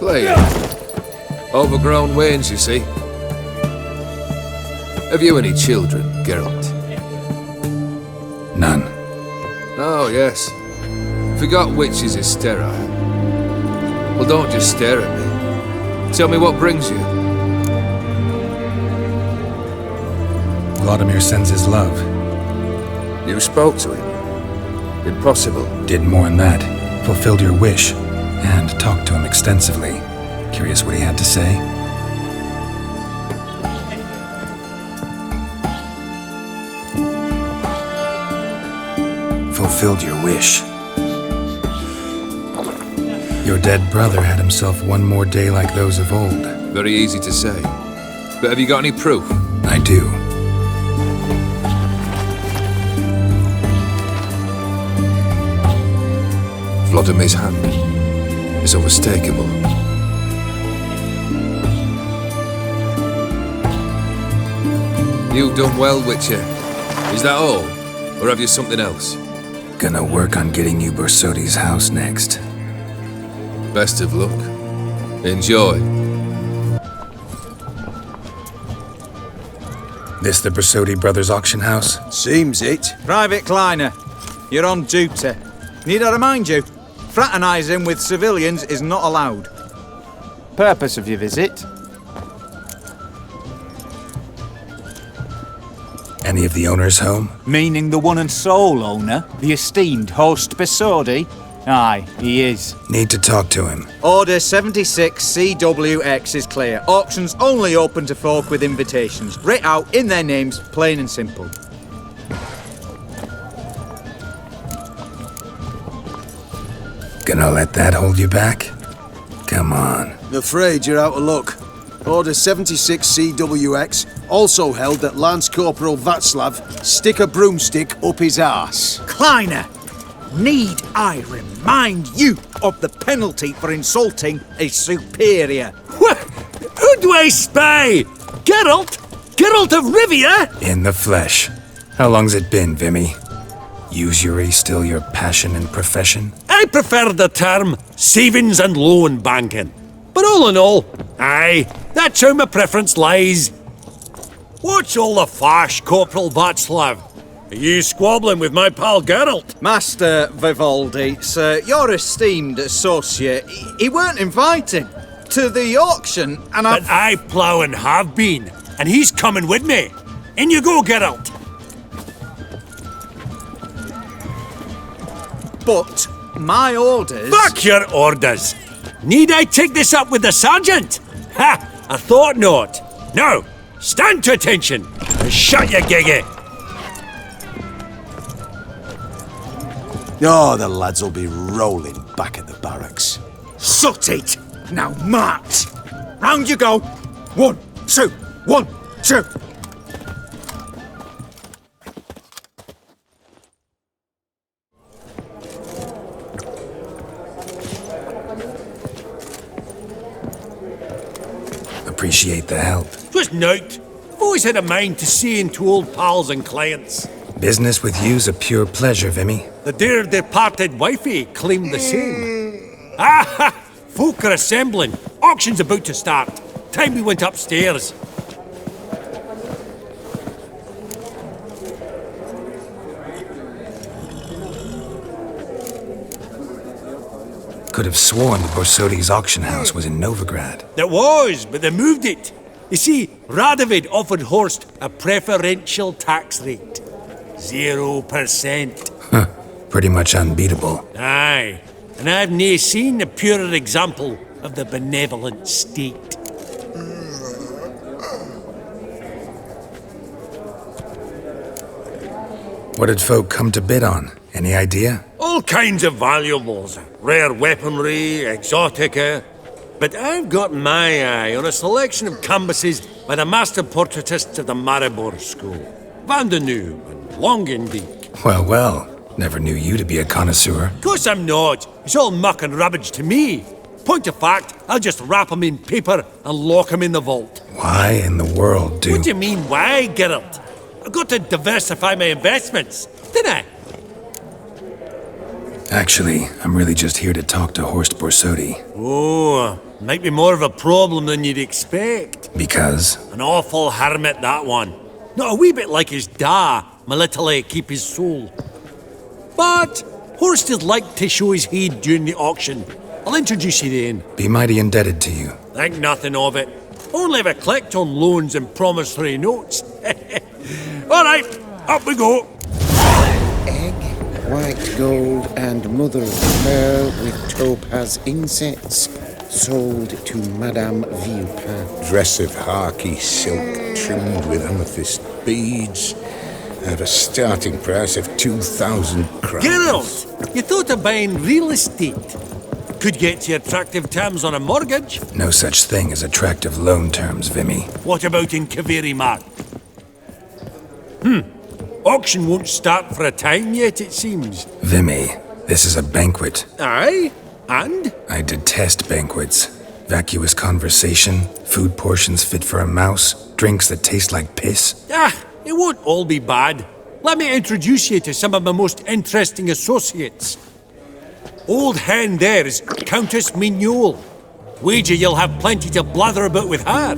Playing. Overgrown wains, you see. Have you any children, Geralt? None. Oh, yes. Forgot witches is sterile. Well, don't just stare at me. Tell me what brings you. Vladimir sends his love. You spoke to him. Impossible. Did more than that. Fulfilled your wish. And talked to him extensively. Curious what he had to say? Fulfilled your wish. Your dead brother had himself one more day like those of old. Very easy to say. But have you got any proof? I do. Vladimir's hand is unmistakable. You've done well, Witcher. Is that all? Or have you something else? Gonna work on getting you Borsodi's house next. Best of luck. Enjoy. This the Borsodi Brothers auction house? Seems it. Private Kleiner, you're on duty. Need I remind you? Fraternising with civilians is not allowed. Purpose of your visit? Any of the owners home? Meaning the one and sole owner, the esteemed host Borsodi? Aye, he is. Need to talk to him. Order 76 CWX is clear. Auctions only open to folk with invitations. Writ out in their names, plain and simple. Gonna let that hold you back? Come on. I'm afraid you're out of luck. Order 76 CWX also held that Lance Corporal Václav stick a broomstick up his arse. Kleiner, need I remind you of the penalty for insulting a superior? Who do I spy? Geralt? Geralt of Rivia? In the flesh. How long's it been, Vimy? Usury still your passion and profession? I prefer the term savings and loan banking. But all in all, aye, that's how my preference lies. What's all the fash, Corporal Václav? Are you squabbling with my pal Geralt? Master Vivaldi, sir, your esteemed associate, he weren't invited to the auction, and But I plough and have been, and he's coming with me. In you go, Geralt. But my orders... Fuck your orders! Need I take this up with the sergeant? Ha! I thought not. Now, stand to attention and shut your giggy. Oh, the lads will be rolling back at the barracks. Sut it! Now march! Round you go! 1, 2, 1, 2! Appreciate the help. Twas nought. I've always had a mind to see into old pals and clients. Business with you's a pure pleasure, Vimy. The dear departed wifey claimed the same. Ah! Folk are assembling. Auction's about to start. Time we went upstairs. Could have sworn the Borsodi's auction house was in Novigrad. There was, but they moved it. You see, Radovid offered Horst a preferential tax rate. 0%. Huh. Pretty much unbeatable. Aye, and I've nae seen a purer example of the benevolent state. What did folk come to bid on? Any idea? All kinds of valuables. Rare weaponry, exotica. But I've got my eye on a selection of canvases by the master portraitists of the Maribor School. Van de Noob and Longenbeek. Well, well. Never knew you to be a connoisseur. Of course I'm not. It's all muck and rubbish to me. Point of fact, I'll just wrap 'em in paper and lock 'em in the vault. Why in the world do... What do you mean, why, Geralt? I've got to diversify my investments, didn't I? Actually, I'm really just here to talk to Horst Borsodi. Oh, Might be more of a problem than you'd expect. Because? An awful hermit, that one. Not a wee bit like his da, my little keep his soul. But Horst'd like to show his heed during the auction. I'll introduce you then. Be mighty indebted to you. Think nothing of it. Only if I collect on loans and promissory notes. All right, up we go. Egg, white gold, and mother of pearl with topaz insets. Sold to Madame Villepin. Dress of harky silk trimmed with amethyst beads at a starting price of 2,000 crowns. Geralt, you thought of buying real estate. Could get you attractive terms on a mortgage. No such thing as attractive loan terms, Vimy. What about in Kaveri Mark? Auction won't start for a time yet, it seems. Vimy, this is a banquet. Aye? And? I detest banquets. Vacuous conversation, food portions fit for a mouse, drinks that taste like piss. It won't all be bad. Let me introduce you to some of my most interesting associates. Old hen there is Countess Mignole. Wager you'll have plenty to blather about with her.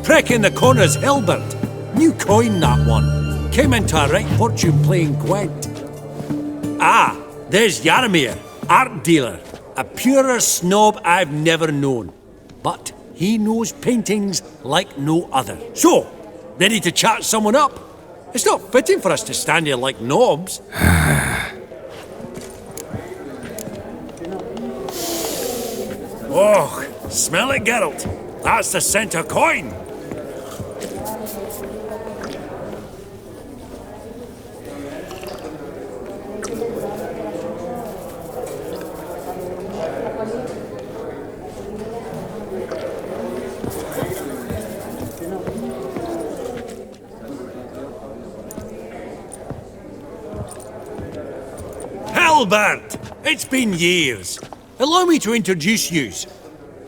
Prick in the corner's Hilbert. New coin, that one. Came into a right fortune playing Gwent. There's Jaromir, art dealer. A purer snob I've never known. But he knows paintings like no other. So, ready to chat someone up? It's not fitting for us to stand here like knobs. Oh, smell it, Geralt. That's the center coin. Albert! It's been years. Allow me to introduce yous.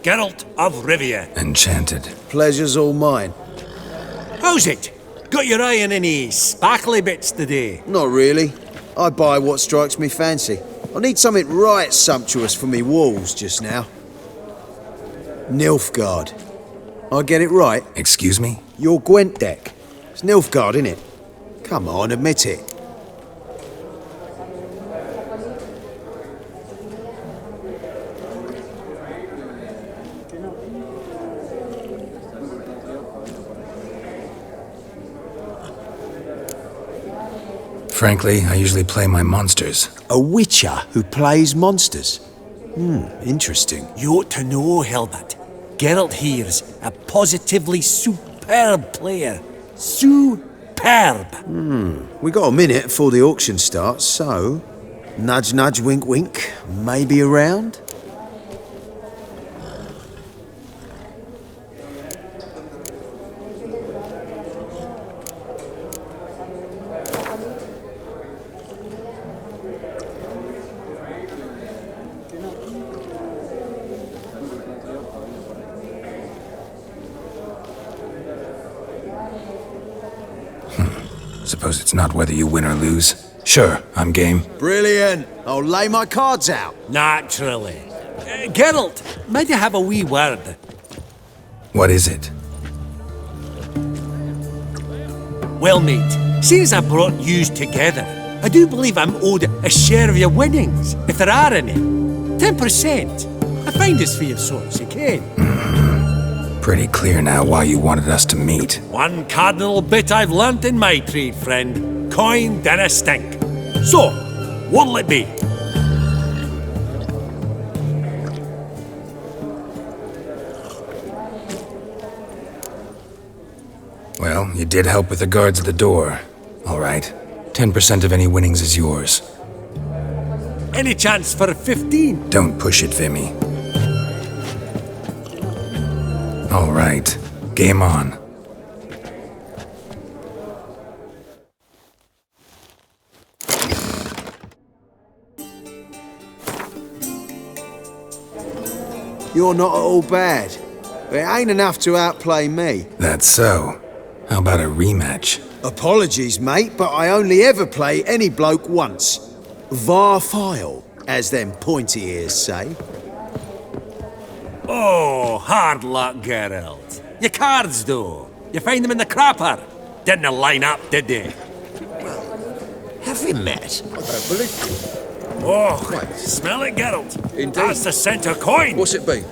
Geralt of Rivia. Enchanted. Pleasure's all mine. How's it? Got your eye on any sparkly bits today? Not really. I buy what strikes me fancy. I need something right sumptuous for me walls just now. Nilfgaard. I get it right? Excuse me? Your Gwent deck. It's Nilfgaard, innit? Come on, admit it. Frankly, I usually play my monsters. A witcher who plays monsters? Interesting. You ought to know, Hilbert. Geralt here's a positively superb player. Superb! We got a minute before the auction starts, so... Nudge, nudge, wink, wink. Maybe around? Suppose it's not whether you win or lose. Sure, I'm game. Brilliant! I'll lay my cards out. Naturally. Geralt, might I have a wee word? What is it? Well, mate, seeing as I brought yous together, I do believe I'm owed a share of your winnings, if there are any. 10%. A finder's fee of sorts, you can. Pretty clear now why you wanted us to meet. One cardinal bit I've learnt in my trade, friend. Coin dinna stink. So, what'll it be? Well, you did help with the guards at the door. All right. 10% of any winnings is yours. Any chance for 15? Don't push it, Vimy. All right. Game on. You're not at all bad. But it ain't enough to outplay me. That's so. How about a rematch? Apologies, mate, but I only ever play any bloke once. Var file, as them pointy ears say. Oh, hard luck, Geralt. Your cards, though. You find them in the crapper. Didn't line up, did they? Have we met? I don't believe it. Oh, smell it, Geralt. Indeed. That's the centre coin. What's it been?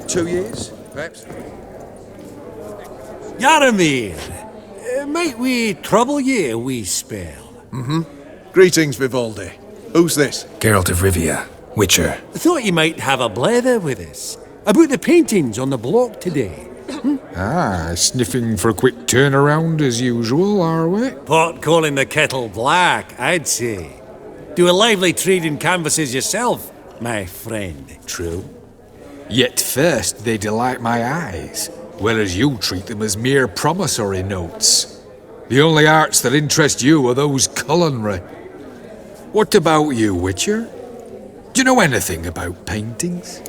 2 years, perhaps? Yaramir, might we trouble ye a wee spell? Greetings, Vivaldi. Who's this? Geralt of Rivia, Witcher. Thought you might have a blether with us. About the paintings on the block today. Ah, sniffing for a quick turnaround as usual, are we? Pot calling the kettle black, I'd say. Do a lively trade in canvases yourself, my friend. True. Yet first they delight my eyes, whereas you treat them as mere promissory notes. The only arts that interest you are those culinary. What about you, Witcher? Do you know anything about paintings?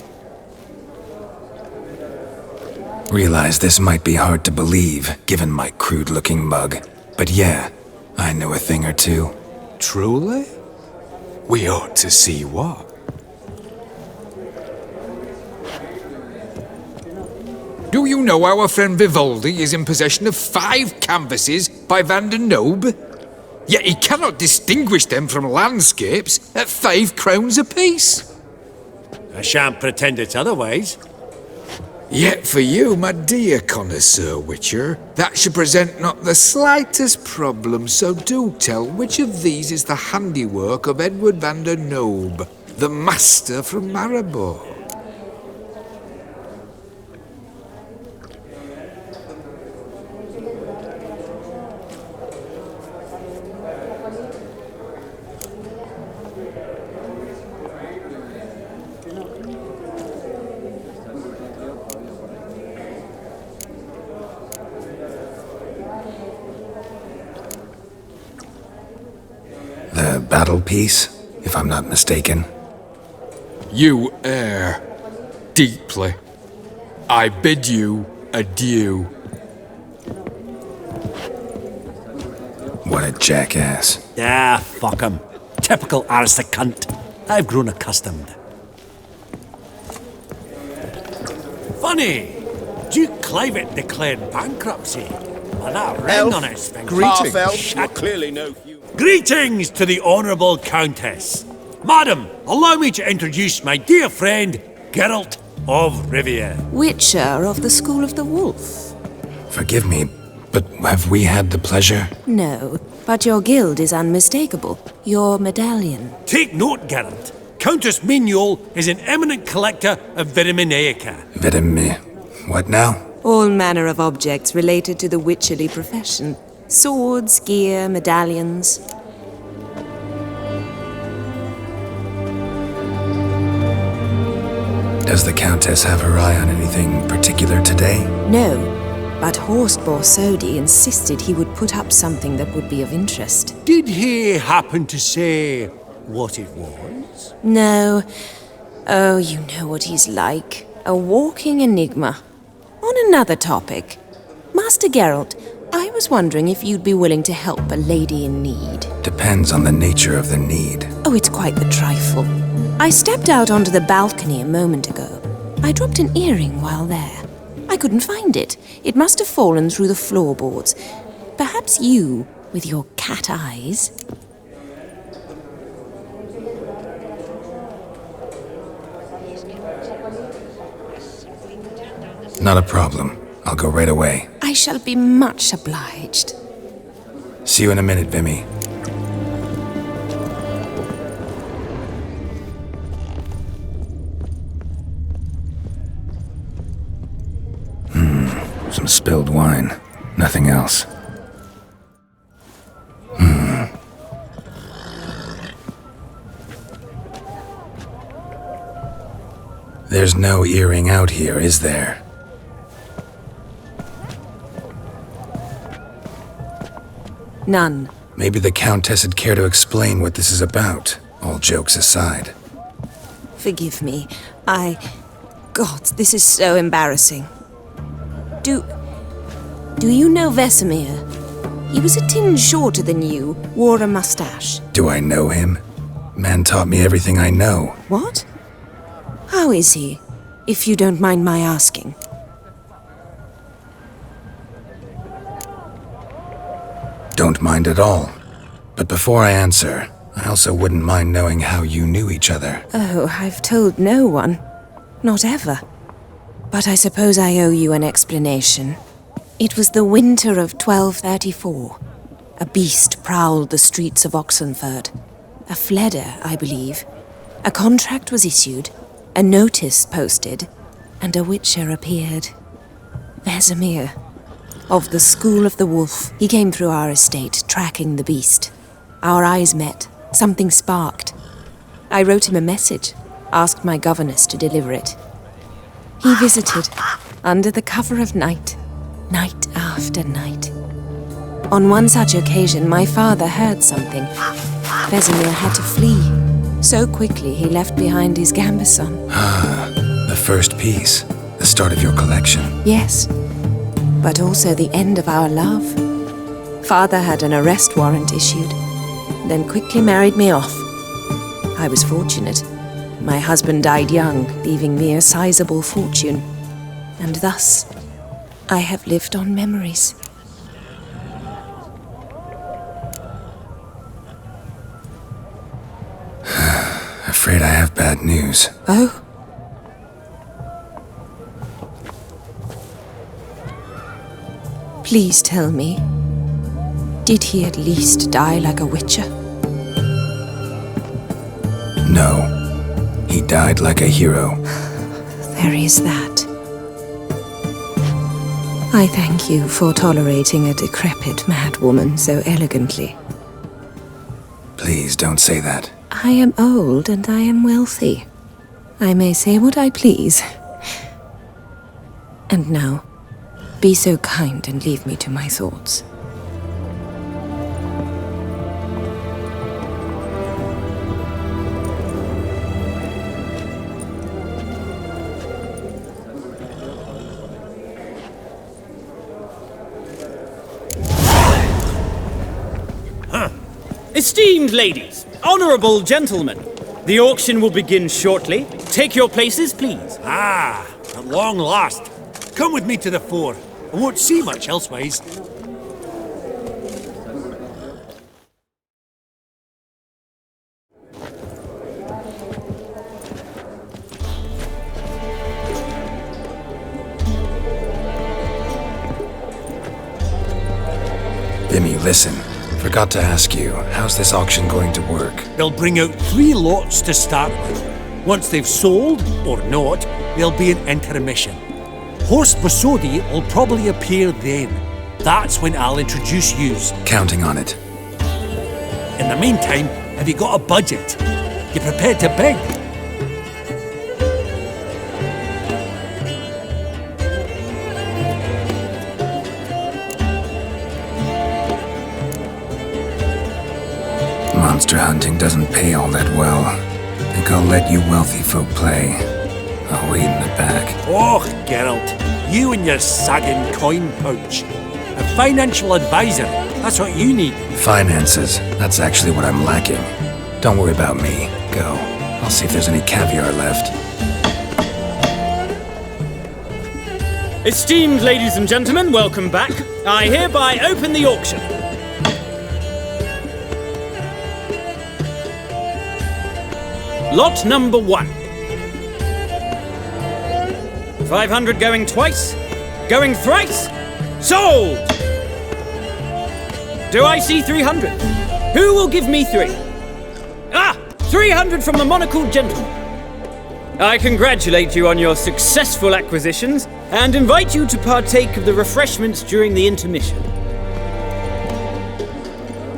Realize this might be hard to believe, given my crude-looking mug. But yeah, I know a thing or two. Truly? We ought to see what. Do you know our friend Vivaldi is in possession of 5 canvases by Van der Nobe? Yet he cannot distinguish them from landscapes at 5 crowns apiece. I shan't pretend it's otherwise. Yet for you, my dear connoisseur Witcher, that should present not the slightest problem, so do tell which of these is the handiwork of Edward van der Nobe, the master from Maribor. The battle piece, if I'm not mistaken. You err deeply. I bid you adieu. What a jackass. Ah, fuck him. Typical aristocrat. I've grown accustomed. Funny, Duke Clivet declared bankruptcy. With that ring on his finger. Greetings. Shut. Greetings to the Honourable Countess. Madam, allow me to introduce my dear friend, Geralt of Rivia. Witcher of the School of the Wolf. Forgive me, but have we had the pleasure? No, but your guild is unmistakable. Your medallion. Take note, Geralt. Countess Mignol is an eminent collector of vitaminaica. What now? All manner of objects related to the witcherly profession. Swords, gear, medallions. Does the Countess have her eye on anything particular today? No, but Horst Borsodi insisted he would put up something that would be of interest. Did he happen to say what it was? No. Oh, you know what he's like. A walking enigma. On another topic, Master Geralt, I was wondering if you'd be willing to help a lady in need. Depends on the nature of the need. Oh, it's quite the trifle. I stepped out onto the balcony a moment ago. I dropped an earring while there. I couldn't find it. It must have fallen through the floorboards. Perhaps you, with your cat eyes... Not a problem. I'll go right away. I shall be much obliged. See you in a minute, Vimy. Some spilled wine. Nothing else. There's no earring out here, is there? None. Maybe the Countess would care to explain what this is about, all jokes aside. Forgive me. God, this is so embarrassing. Do you know Vesemir? He was a tinge shorter than you, wore a mustache. Do I know him? Man taught me everything I know. What? How is he? if you don't mind my asking. Don't mind at all. But before I answer, I also wouldn't mind knowing how you knew each other. Oh, I've told no one. Not ever. But I suppose I owe you an explanation. It was the winter of 1234. A beast prowled the streets of Oxenford. A fledder, I believe. A contract was issued, a notice posted, and a witcher appeared. Vesemir, of the School of the Wolf. He came through our estate, tracking the beast. Our eyes met. Something sparked. I wrote him a message, asked my governess to deliver it. He visited, under the cover of night, night after night. On one such occasion, my father heard something. Vesemir had to flee. So quickly, he left behind his gambeson. Ah, the first piece. The start of your collection. Yes, but also the end of our love. Father had an arrest warrant issued, then quickly married me off. I was fortunate. My husband died young, leaving me a sizable fortune. And thus, I have lived on memories. Afraid I have bad news. Oh? Please tell me, did he at least die like a witcher? No. He died like a hero. There is that. I thank you for tolerating a decrepit madwoman so elegantly. Please don't say that. I am old and I am wealthy. I may say what I please. And now, be so kind and leave me to my thoughts. Esteemed ladies, honorable gentlemen, the auction will begin shortly. Take your places, please. Ah, at long last. Come with me to the fore. I won't see much elsewise. Bimmy, listen. Forgot to ask you, how's this auction going to work? They'll bring out 3 lots to start with. Once they've sold, or not, there'll be an intermission. Horse Borsodi will probably appear then. That's when I'll introduce yous. Counting on it. In the meantime, have you got a budget? You prepared to beg? Monster hunting doesn't pay all that well. Think I'll let you wealthy folk play. I'll wait in the back. Oh, Geralt, you and your sagging coin pouch. A financial advisor, that's what you need. Finances, that's actually what I'm lacking. Don't worry about me. Go. I'll see if there's any caviar left. Esteemed ladies and gentlemen, welcome back. I hereby open the auction. Lot number 1. 500 going twice, going thrice, sold! Do I see 300? Who will give me 3? 300 from the monocled gentleman. I congratulate you on your successful acquisitions and invite you to partake of the refreshments during the intermission.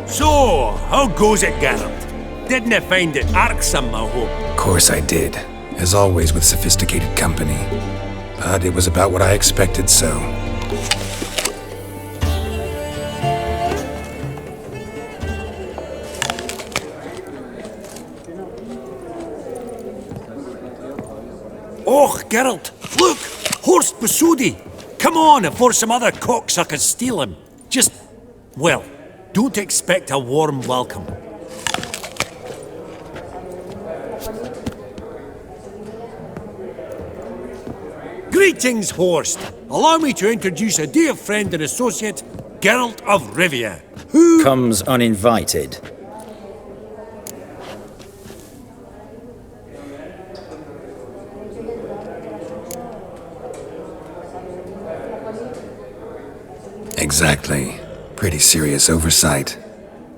So, how goes it, Geralt? Didn't you find it irksome, I hope? Of course I did. As always with sophisticated company. But it was about what I expected, so... Oh, Geralt, look! Horse Borsodi! Come on, before some other cocksuckers steal him. Just, well, don't expect a warm welcome. Greetings, Horst. Allow me to introduce a dear friend and associate, Geralt of Rivia, who comes uninvited. Exactly. Pretty serious oversight.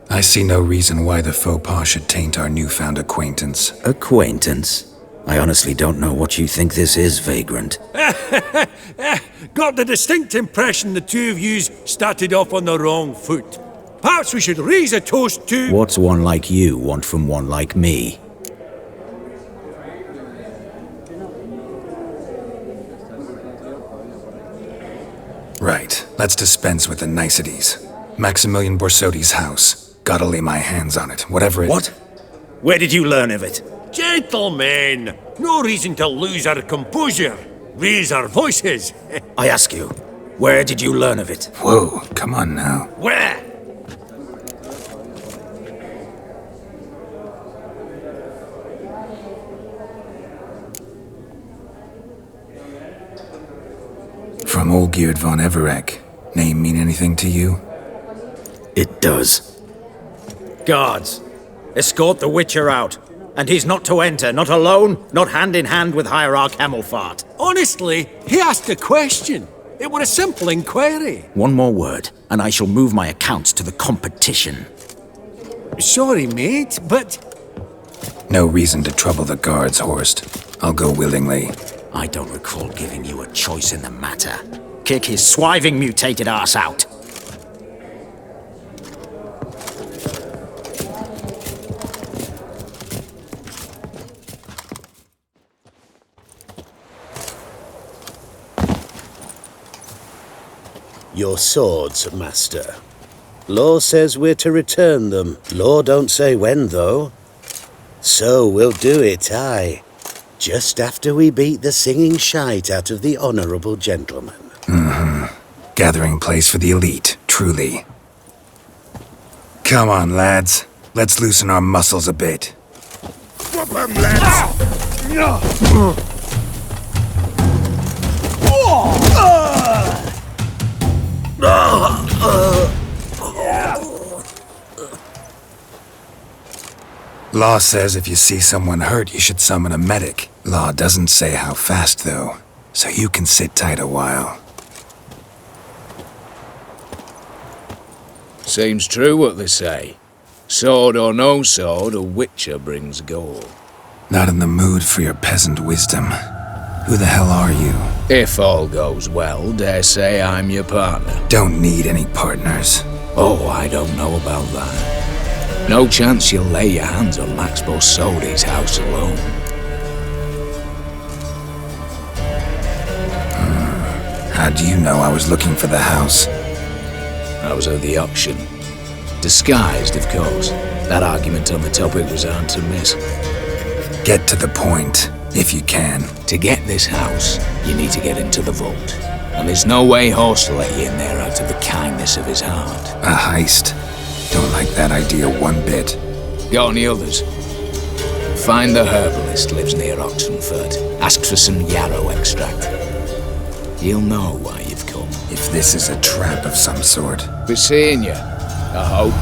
I see no reason why the faux pas should taint our newfound acquaintance. Acquaintance? I honestly don't know what you think this is, Vagrant. Got the distinct impression the two of yous started off on the wrong foot. Perhaps we should raise a toast to... What's one like you want from one like me? Right. Let's dispense with the niceties. Maximilian Borsodi's house. Gotta lay my hands on it, whatever it... What? Where did you learn of it? Gentlemen, no reason to lose our composure. Raise our voices. I ask you, where did you learn of it? Whoa, come on now. Where? From Olgierd von Everec. Name mean anything to you? It does. Guards, escort the Witcher out. And he's not to enter, not alone, not hand in hand with Hierarch Hamilfart. Honestly, he asked a question. It were a simple inquiry. One more word, and I shall move my accounts to the competition. Sorry, mate, but... No reason to trouble the guards, Horst. I'll go willingly. I don't recall giving you a choice in the matter. Kick his swiving mutated ass out. Your swords, master. Law says we're to return them. Law don't say when, though. So we'll do it, aye. Just after we beat the singing shite out of the honourable gentleman. Mm-hmm. Gathering place for the elite, truly. Come on, lads. Let's loosen our muscles a bit. Whoop 'em, lads! Law says if you see someone hurt, you should summon a medic. Law doesn't say how fast, though, so you can sit tight a while. Seems true what they say. Sword or no sword, a witcher brings gold. Not in the mood for your peasant wisdom. Who the hell are you? If all goes well, dare say I'm your partner. Don't need any partners. Oh, I don't know about that. No chance you'll lay your hands on Max Borsodi's house alone. How do you know I was looking for the house? I was at the auction. Disguised, of course. That argument on the topic was hard to miss. Get to the point, if you can. To get this house, you need to get into the vault. And there's no way Horst will let you in there out of the kindness of his heart. A heist? Don't like that idea one bit. Got any others? Find the herbalist lives near Oxenford. Ask for some yarrow extract. He'll know why you've come. If this is a trap of some sort. Be seeing you, I hope.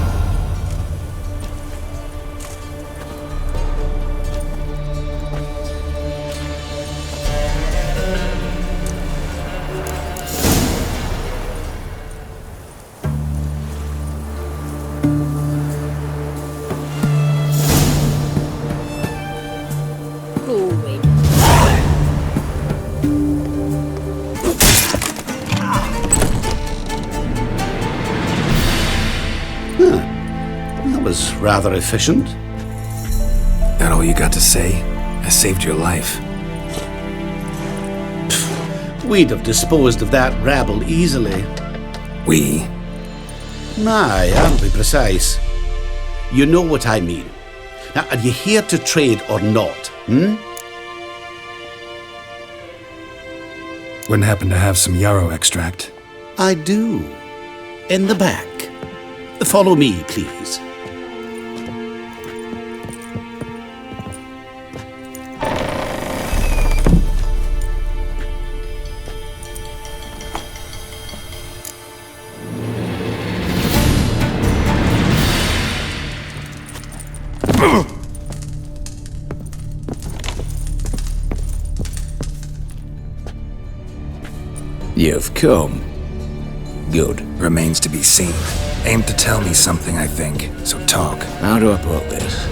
Rather efficient. That all you got to say? I saved your life. We'd have disposed of that rabble easily. We? Aye, I'll be precise. You know what I mean. Now, are you here to trade or not, Wouldn't happen to have some yarrow extract? I do. In the back. Follow me, please. You've come. Good. Remains to be seen. Aim to tell me something, I think, so talk. How do I put this?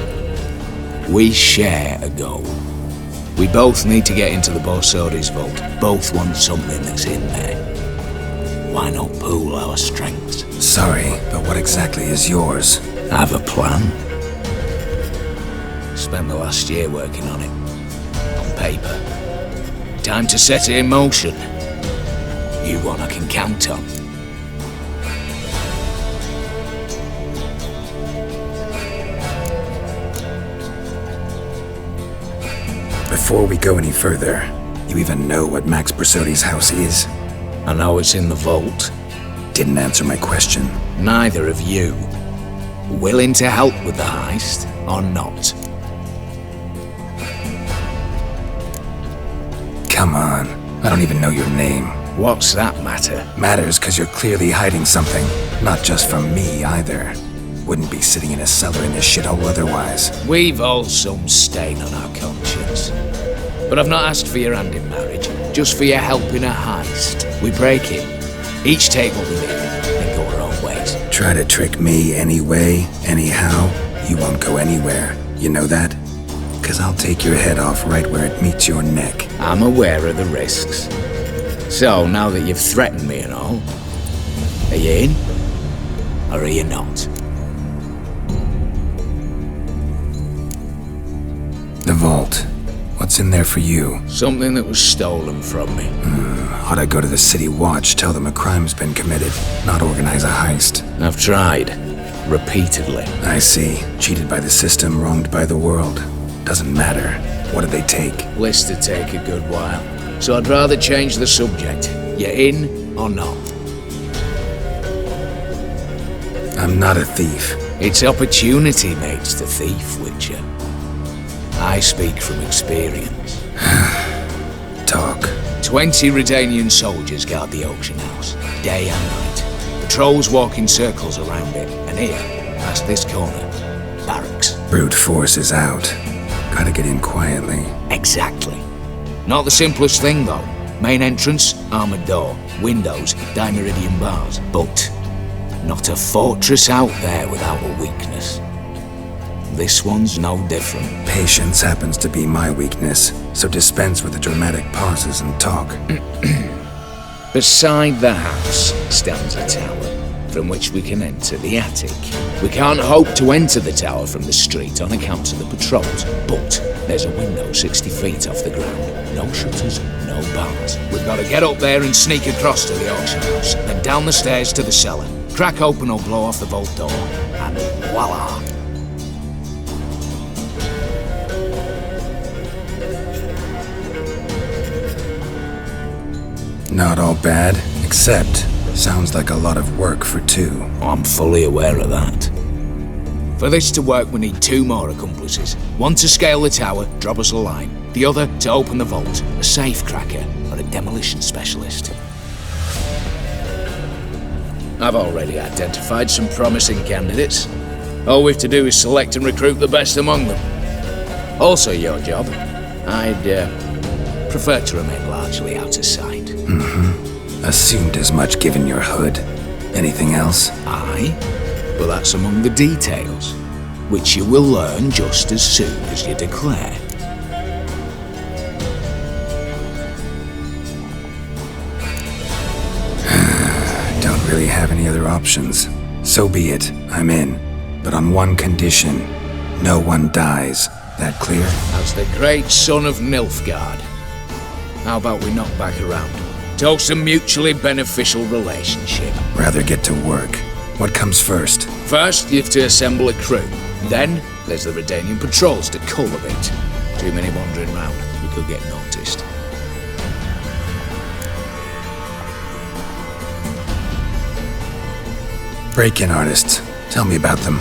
We share a goal. We both need to get into the Borsodi's vault. Both want something that's in there. Why not pool our strengths? Sorry, but what exactly is yours? I have a plan. Spent the last year working on it. On paper. Time to set it in motion. You one I can count on. Before we go any further, you even know what Max Borsodi's house is? I know it's in the vault. Didn't answer my question. Neither of you. Willing to help with the heist, or not? Come on. I don't even know your name. What's that matter? Matters because you're clearly hiding something. Not just from me, either. Wouldn't be sitting in a cellar in this shithole otherwise. We've all some stain on our conscience. But I've not asked for your hand in marriage, just for your help in a heist. We break it. Each take what we need, and go our own ways. Try to trick me anyway, anyhow, you won't go anywhere. You know that? 'Cause I'll take your head off right where it meets your neck. I'm aware of the risks. So, now that you've threatened me and all, are you in? Or are you not? The vault. What's in there for you? Something that was stolen from me. Ought I go to the city watch, tell them a crime's been committed, not organize a heist? I've tried. Repeatedly. I see. Cheated by the system, wronged by the world. Doesn't matter. What did they take? List to take a good while. So I'd rather change the subject. You in or not? I'm not a thief. It's opportunity makes the thief, Witcher. I speak from experience. Talk. 20 Redanian soldiers guard the auction house, day and night. Patrols walk in circles around it, and here, past this corner, barracks. Brute force is out. Gotta get in quietly. Exactly. Not the simplest thing, though. Main entrance, armored door, windows, dimeridian bars. But not a fortress out there without a weakness. This one's no different. Patience happens to be my weakness, so dispense with the dramatic pauses and talk. Beside the house stands a tower, from which we can enter the attic. We can't hope to enter the tower from the street on account of the patrols, but there's a window 60 feet off the ground. No shutters, no bars. We've got to get up there and sneak across to the auction house, then down the stairs to the cellar. Crack open or blow off the vault door, and voila! Not all bad, except sounds like a lot of work for two. I'm fully aware of that. For this to work, we need 2 more accomplices. One to scale the tower, drop us a line. The other to open the vault, a safe cracker or a demolition specialist. I've already identified some promising candidates. All we've to do is select and recruit the best among them. Also your job. I'd prefer to remain largely out of sight. Assumed as much given your hood. Anything else? Aye, but that's among the details, which you will learn just as soon as you declare. Don't really have any other options. So be it, I'm in. But on one condition. No one dies. That clear? As the great son of Nilfgaard. How about we knock back around? Toast a mutually beneficial relationship. Rather get to work. What comes first? First, you have to assemble a crew. Then, there's the Redanian patrols to cultivate. Too many wandering round. We could get noticed. Break-in artists. Tell me about them.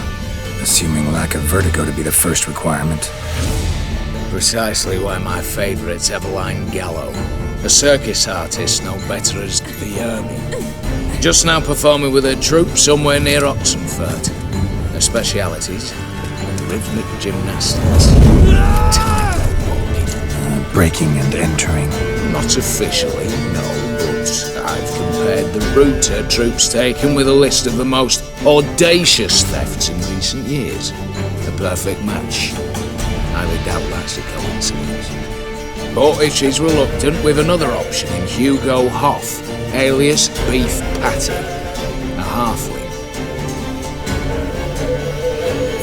Assuming lack of vertigo to be the first requirement. Precisely why my favourite's Eveline Gallo. A circus artist no better as the Ermine. Just now performing with her troupe somewhere near Oxenfurt. Her specialities? Rhythmic gymnastics. Tightrope walking. Breaking and entering. Not officially, no, but I've compared the route her troops taken with a list of the most audacious thefts in recent years. A perfect match. Highly doubt that's a coincidence. But if she's reluctant, with another option in Hugo Hoff, alias Beef Patty, a halfling.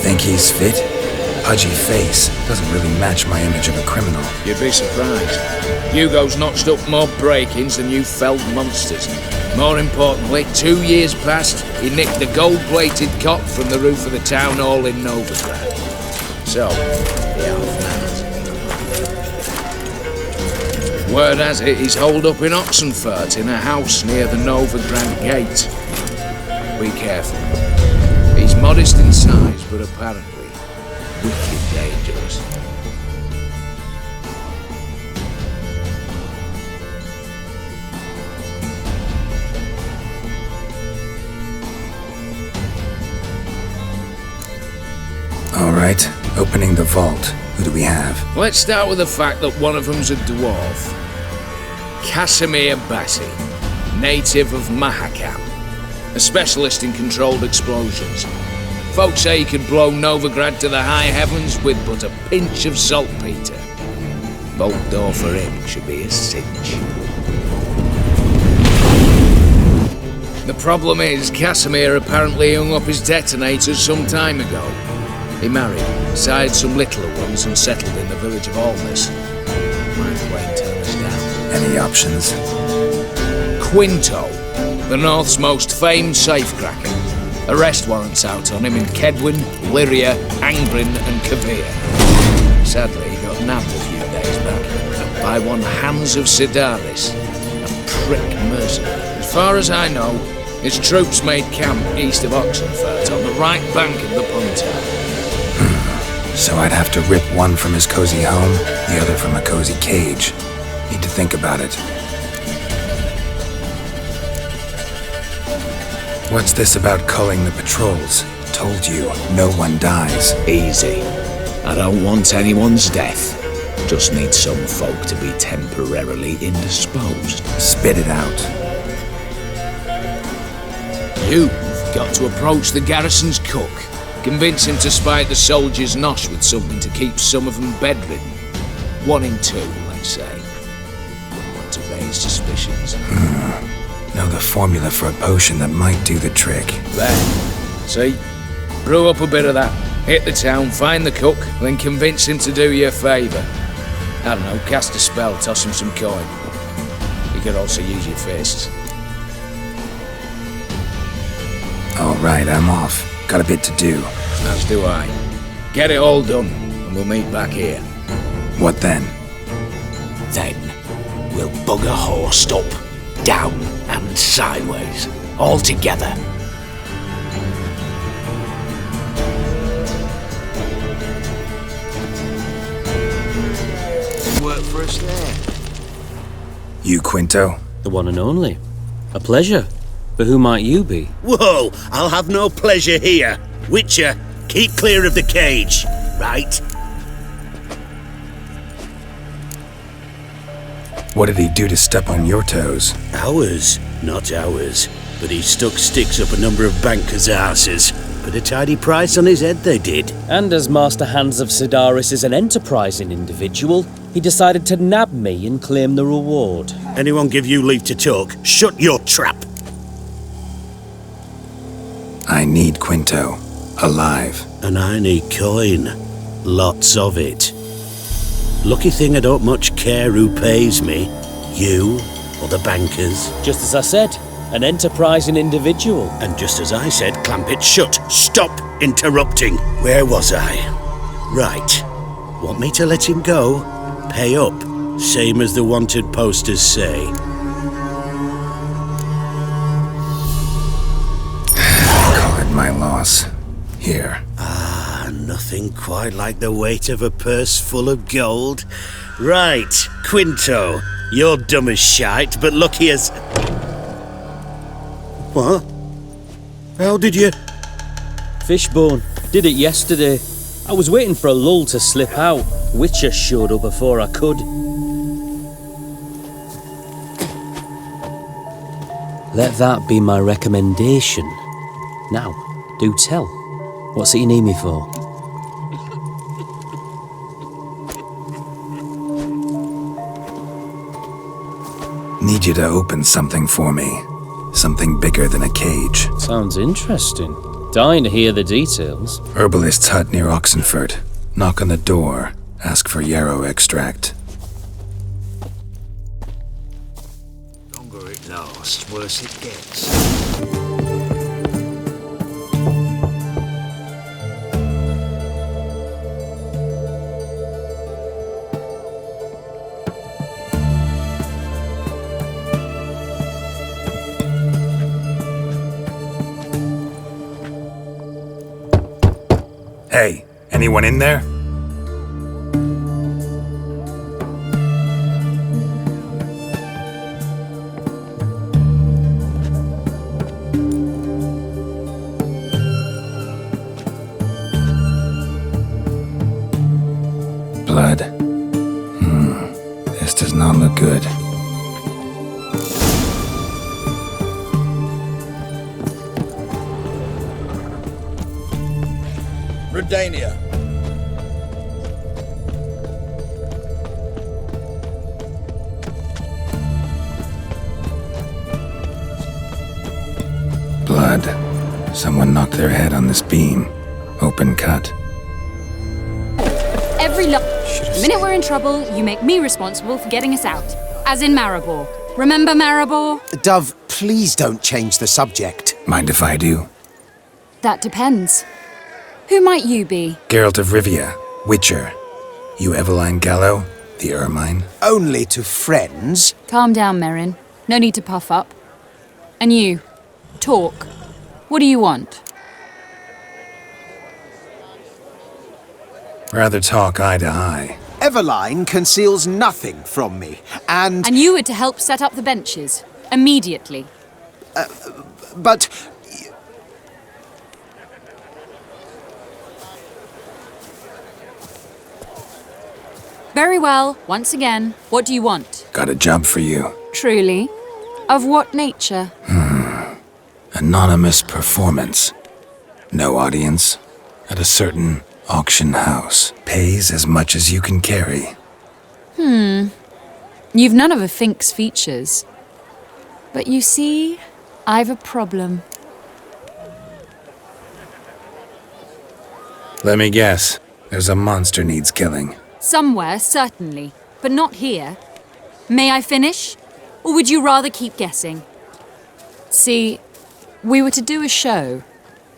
Think he's fit? Pudgy face doesn't really match my image of a criminal. You'd be surprised. Hugo's notched up more break-ins than you felled monsters. More importantly, 2 years past, he nicked a gold-plated cot from the roof of the town hall in Novigrad. So, the half-man. Word has it he's holed up in Oxenfurt in a house near the Novigrad gate. Be careful. He's modest in size, but apparently wicked dangerous. All right, opening the vault. Who do we have? Let's start with the fact that one of them's a dwarf. Casimir Bassi, native of Mahakam, a specialist in controlled explosions. Folks say he could blow Novigrad to the high heavens with but a pinch of saltpeter. Vault door for him should be a cinch. The problem is, Casimir apparently hung up his detonators some time ago. He married, sired some littler ones, and settled in the village of Alness. Might Wayne turn us down. Any options? Quinto, the North's most famed safecracker. Arrest warrants out on him in Kedwin, Lyria, Angrin and Kavir. Sadly, he got nabbed a few days back by one Hans of Sidaris, a prick mercenary. As far as I know, his troops made camp east of Oxenfurt on the right bank of the Punta. So I'd have to rip one from his cozy home, the other from a cozy cage. Need to think about it. What's this about culling the patrols? Told you, no one dies. Easy. I don't want anyone's death. Just need some folk to be temporarily indisposed. Spit it out. You've got to approach the garrison's cook. Convince him to spite the soldiers' nosh with something to keep some of them bedridden. 1 in 2, let's say. Wouldn't want to raise suspicions. Know the formula for a potion that might do the trick. There. See? Brew up a bit of that. Hit the town, find the cook, then convince him to do you a favour. I don't know, cast a spell, toss him some coin. You could also use your fists. All right, I'm off. Got a bit to do. As do I. Get it all done, and we'll meet back here. What then? Then, we'll bugger horsed up, down and sideways, all together. Work for us there. You, Quinto? The one and only. A pleasure. But who might you be? Whoa! I'll have no pleasure here. Witcher, keep clear of the cage, right? What did he do to step on your toes? Ours, not ours. But he stuck sticks up a number of bankers' asses. Put a tidy price on his head, they did. And as Master Hans of Sidaris is an enterprising individual, he decided to nab me and claim the reward. Anyone give you leave to talk? Shut your trap! I need Quinto. Alive. And I need coin. Lots of it. Lucky thing I don't much care who pays me. You or the bankers. Just as I said, an enterprising individual. And just as I said, clamp it shut. Stop interrupting. Where was I? Right. Want me to let him go? Pay up. Same as the wanted posters say. My loss. Here. Ah, nothing quite like the weight of a purse full of gold. Right, Quinto, you're dumb as shite, but lucky as... What? How did you... Fishbone. Did it yesterday. I was waiting for a lull to slip out. Witcher showed up before I could. Let that be my recommendation. Now, do tell. What's it you need me for? Need you to open something for me. Something bigger than a cage. Sounds interesting. Dying to hear the details. Herbalist's hut near Oxenford. Knock on the door. Ask for yarrow extract. The longer it lasts, worse it gets. Hey, anyone in there? Blood. This does not look good. Redania. Blood. Someone knocked their head on this beam. Open cut. The minute we're in trouble, you make me responsible for getting us out. As in Maribor. Remember Maribor? Dove, please don't change the subject. Mind if I do? That depends. Who might you be? Geralt of Rivia, Witcher. You Eveline Gallo, the Ermine? Only to friends. Calm down, Merrin. No need to puff up. And you, talk. What do you want? Rather talk eye to eye. Eveline conceals nothing from me, and... And you were to help set up the benches. Immediately. But... Very well. Once again, what do you want? Got a job for you. Truly? Of what nature? Anonymous performance. No audience. At a certain auction house. Pays as much as you can carry. You've none of a Fink's features. But you see, I've a problem. Let me guess. There's a monster needs killing. Somewhere, certainly. But not here. May I finish? Or would you rather keep guessing? See, we were to do a show.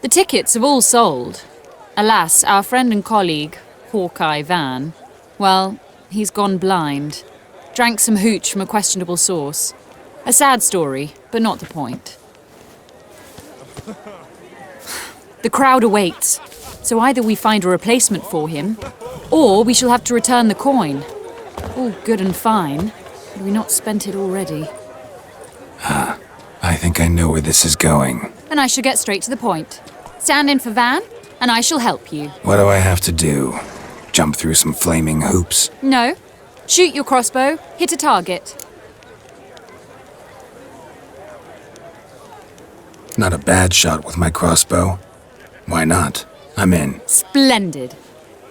The tickets have all sold. Alas, our friend and colleague, Hawkeye Van, well, he's gone blind. Drank some hooch from a questionable source. A sad story, but not the point. The crowd awaits, so either we find a replacement for him, or we shall have to return the coin. All good and fine. Had we not spent it already? I think I know where this is going. And I shall get straight to the point. Stand in for Van, and I shall help you. What do I have to do? Jump through some flaming hoops? No. Shoot your crossbow, hit a target. Not a bad shot with my crossbow. Why not? I'm in. Splendid.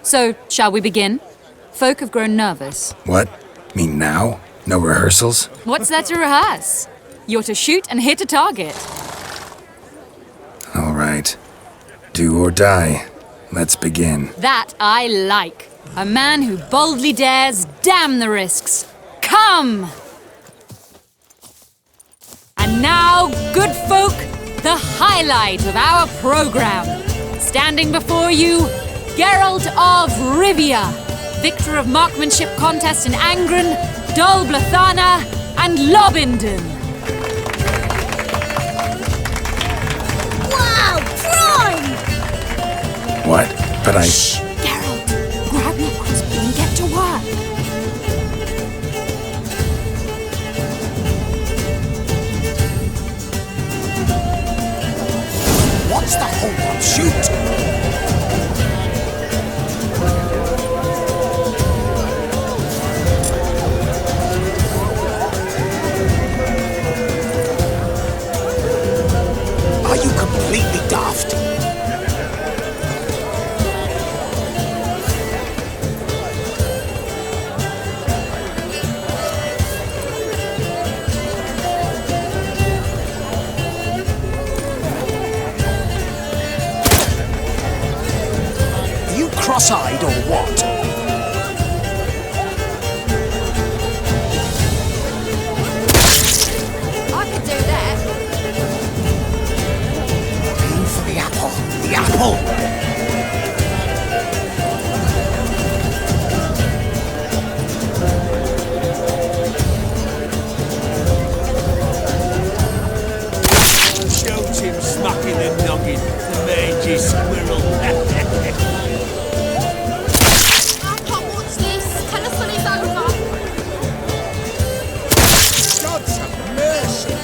So, shall we begin? Folk have grown nervous. What? Mean now? No rehearsals? What's there to rehearse? You're to shoot and hit a target. All right. Do or die. Let's begin. That I like. A man who boldly dares, damn the risks. Come! And now, good folk, the highlight of our program. Standing before you, Geralt of Rivia, victor of marksmanship contests in Angren, Dol Blathana, and Lobindon. Wow, prime! What? But I... Shh, Geralt, grab your crossbow and get to work. What's the hold on? Shoot! cross-eyed or what? I could do that. Aim for the apple. The apple! Shout him smacking the noggin, the mangy squirrel. I can't watch this. Tell us when it's over. God's have mercy!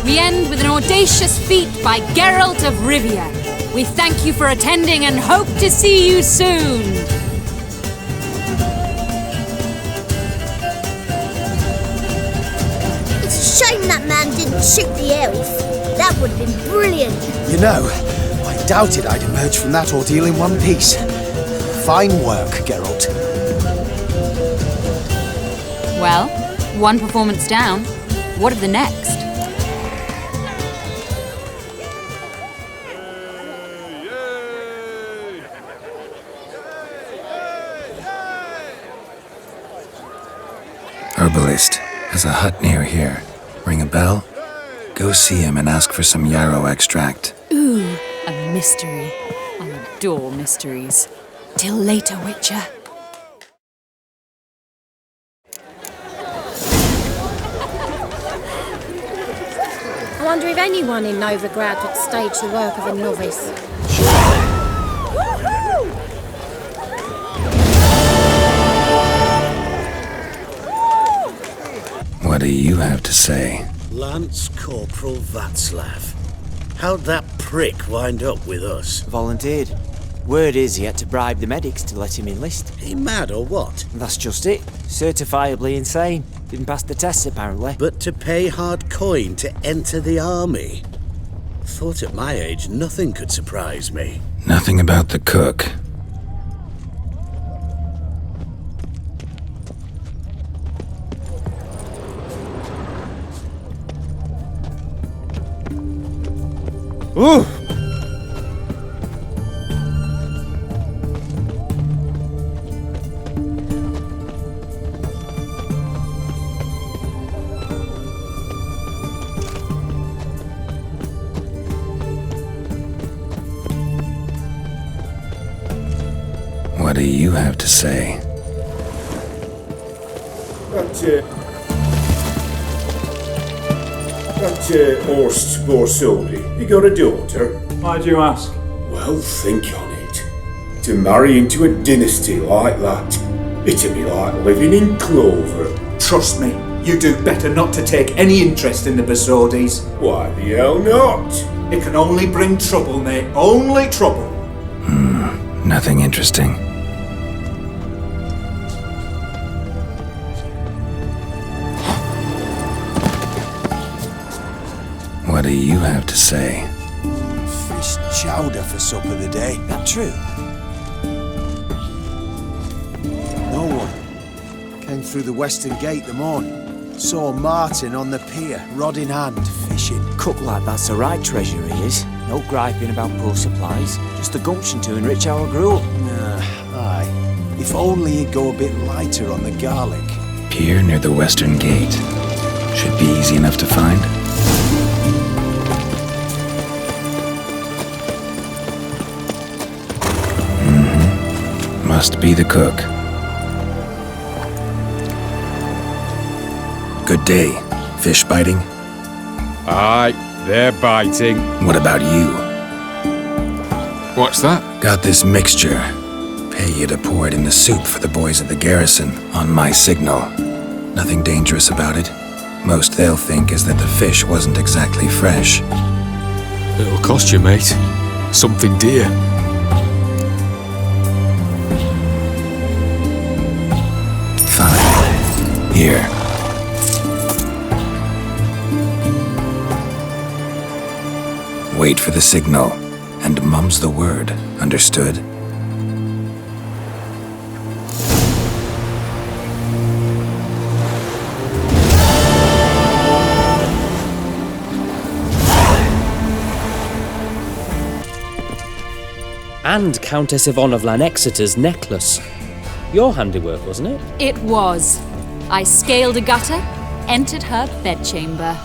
We end with an audacious feat by Geralt of Rivia. We thank you for attending and hope to see you soon. It's a shame that man didn't shoot the elf. That would have been brilliant. You know, I doubted I'd emerge from that ordeal in one piece. Fine work, Geralt. Well, one performance down. What of the next? Herbalist has a hut near here. Ring a bell? Go see him and ask for some yarrow extract. Ooh, a mystery. I adore mysteries. Till later, Witcher. I wonder if anyone in Novigrad could stage the work of a novice. What do you have to say? Lance Corporal Václav. How'd that prick wind up with us? Volunteered. Word is he had to bribe the medics to let him enlist. He mad or what? That's just it. Certifiably insane. Didn't pass the tests apparently. But to pay hard coin to enter the army? Thought at my age nothing could surprise me. Nothing about the cook. Ooh! What do you have to say? That Horst Borsodi, he got a daughter. Why'd you ask? Well, think on it. To marry into a dynasty like that, it'd be like living in clover. Trust me, you do better not to take any interest in the Borsodis. Why the hell not? It can only bring trouble, mate. Only trouble. Nothing interesting. What do you have to say? Fish chowder for supper today. That true? No one. Came through the western gate the morning. Saw Martin on the pier, rod in hand, fishing. Cook like that's the right treasure he is. No griping about poor supplies. Just the gumption to enrich our gruel. Aye. If only he'd go a bit lighter on the garlic. Pier near the western gate. Should be easy enough to find. Must be the cook. Good day. Fish biting? Aye, they're biting. What about you? What's that? Got this mixture. Pay you to pour it in the soup for the boys at the garrison, on my signal. Nothing dangerous about it. Most they'll think is that the fish wasn't exactly fresh. It'll cost you, mate. Something dear. Fine. Here. Wait for the signal, and mum's the word, understood? and Countess Yvonne of Lanexeter's necklace. Your handiwork, wasn't it? It was. I scaled a gutter, entered her bedchamber.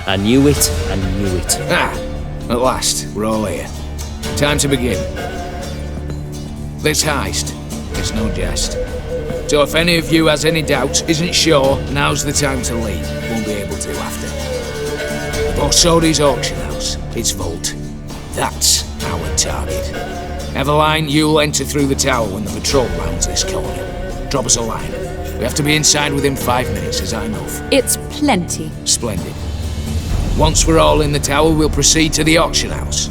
I knew it, I knew it. At last, we're all here. Time to begin. This heist is no jest. So if any of you has any doubts, isn't sure, now's the time to leave. Won't be able to after. Borsodi's auction house, its vault. That's our target. Eveline, you'll enter through the tower when the patrol rounds this corner. Drop us a line. We have to be inside within 5 minutes, is that enough? It's plenty. Splendid. Once we're all in the tower, we'll proceed to the auction house.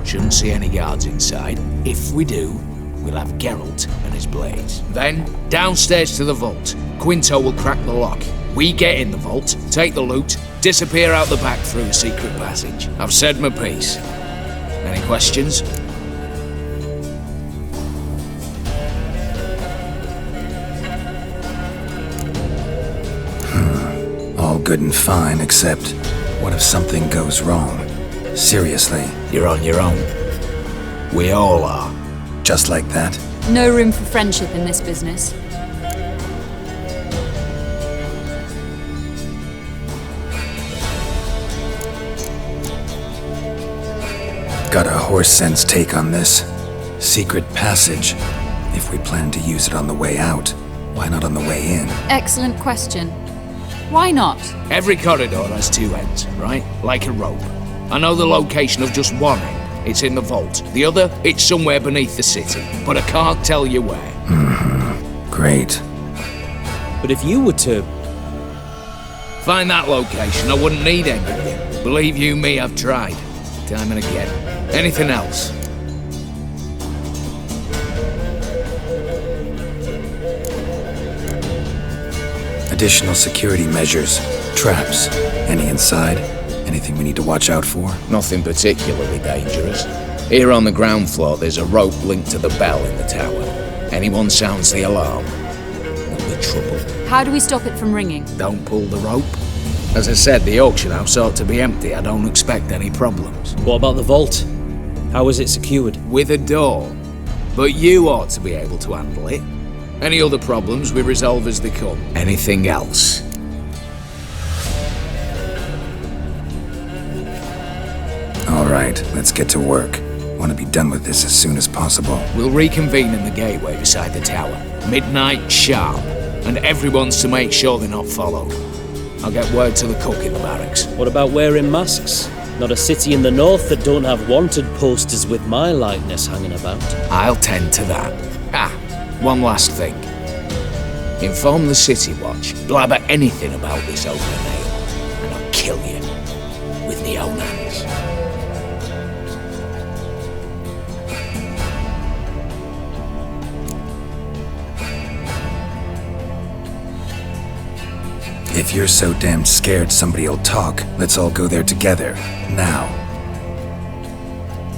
Shouldn't see any guards inside. If we do, we'll have Geralt and his blades. Then, downstairs to the vault. Quinto will crack the lock. We get in the vault, take the loot, disappear out the back through the secret passage. I've said my piece. Any questions? All good and fine, except what if something goes wrong? Seriously. You're on your own. We all are. Just like that? No room for friendship in this business. Got a horse sense take on this. Secret passage. If we plan to use it on the way out, why not on the way in? Excellent question. Why not? Every corridor has two ends, right? Like a rope. I know the location of just one end. It's in the vault. The other, it's somewhere beneath the city. But I can't tell you where. Great. But if you were to... find that location, I wouldn't need anything. Believe you me, I've tried. Time and again. Anything else? Additional security measures. Traps. Any inside? Anything we need to watch out for? Nothing particularly dangerous. Here on the ground floor, there's a rope linked to the bell in the tower. Anyone sounds the alarm, there'll be trouble. How do we stop it from ringing? Don't pull the rope. As I said, the auction house ought to be empty. I don't expect any problems. What about the vault? How is it secured? With a door. But you ought to be able to handle it. Any other problems we resolve as they come. Anything else? All right, let's get to work. Want to be done with this as soon as possible. We'll reconvene in the gateway beside the tower. Midnight sharp. And everyone's to make sure they're not followed. I'll get word to the cook in the barracks. What about wearing masks? Not a city in the north that don't have wanted posters with my likeness hanging about. I'll tend to that. One last thing. Inform the City Watch. Blabber anything about this open ale, and I'll kill you with my own hands. If you're so damn scared somebody'll talk, let's all go there together. Now.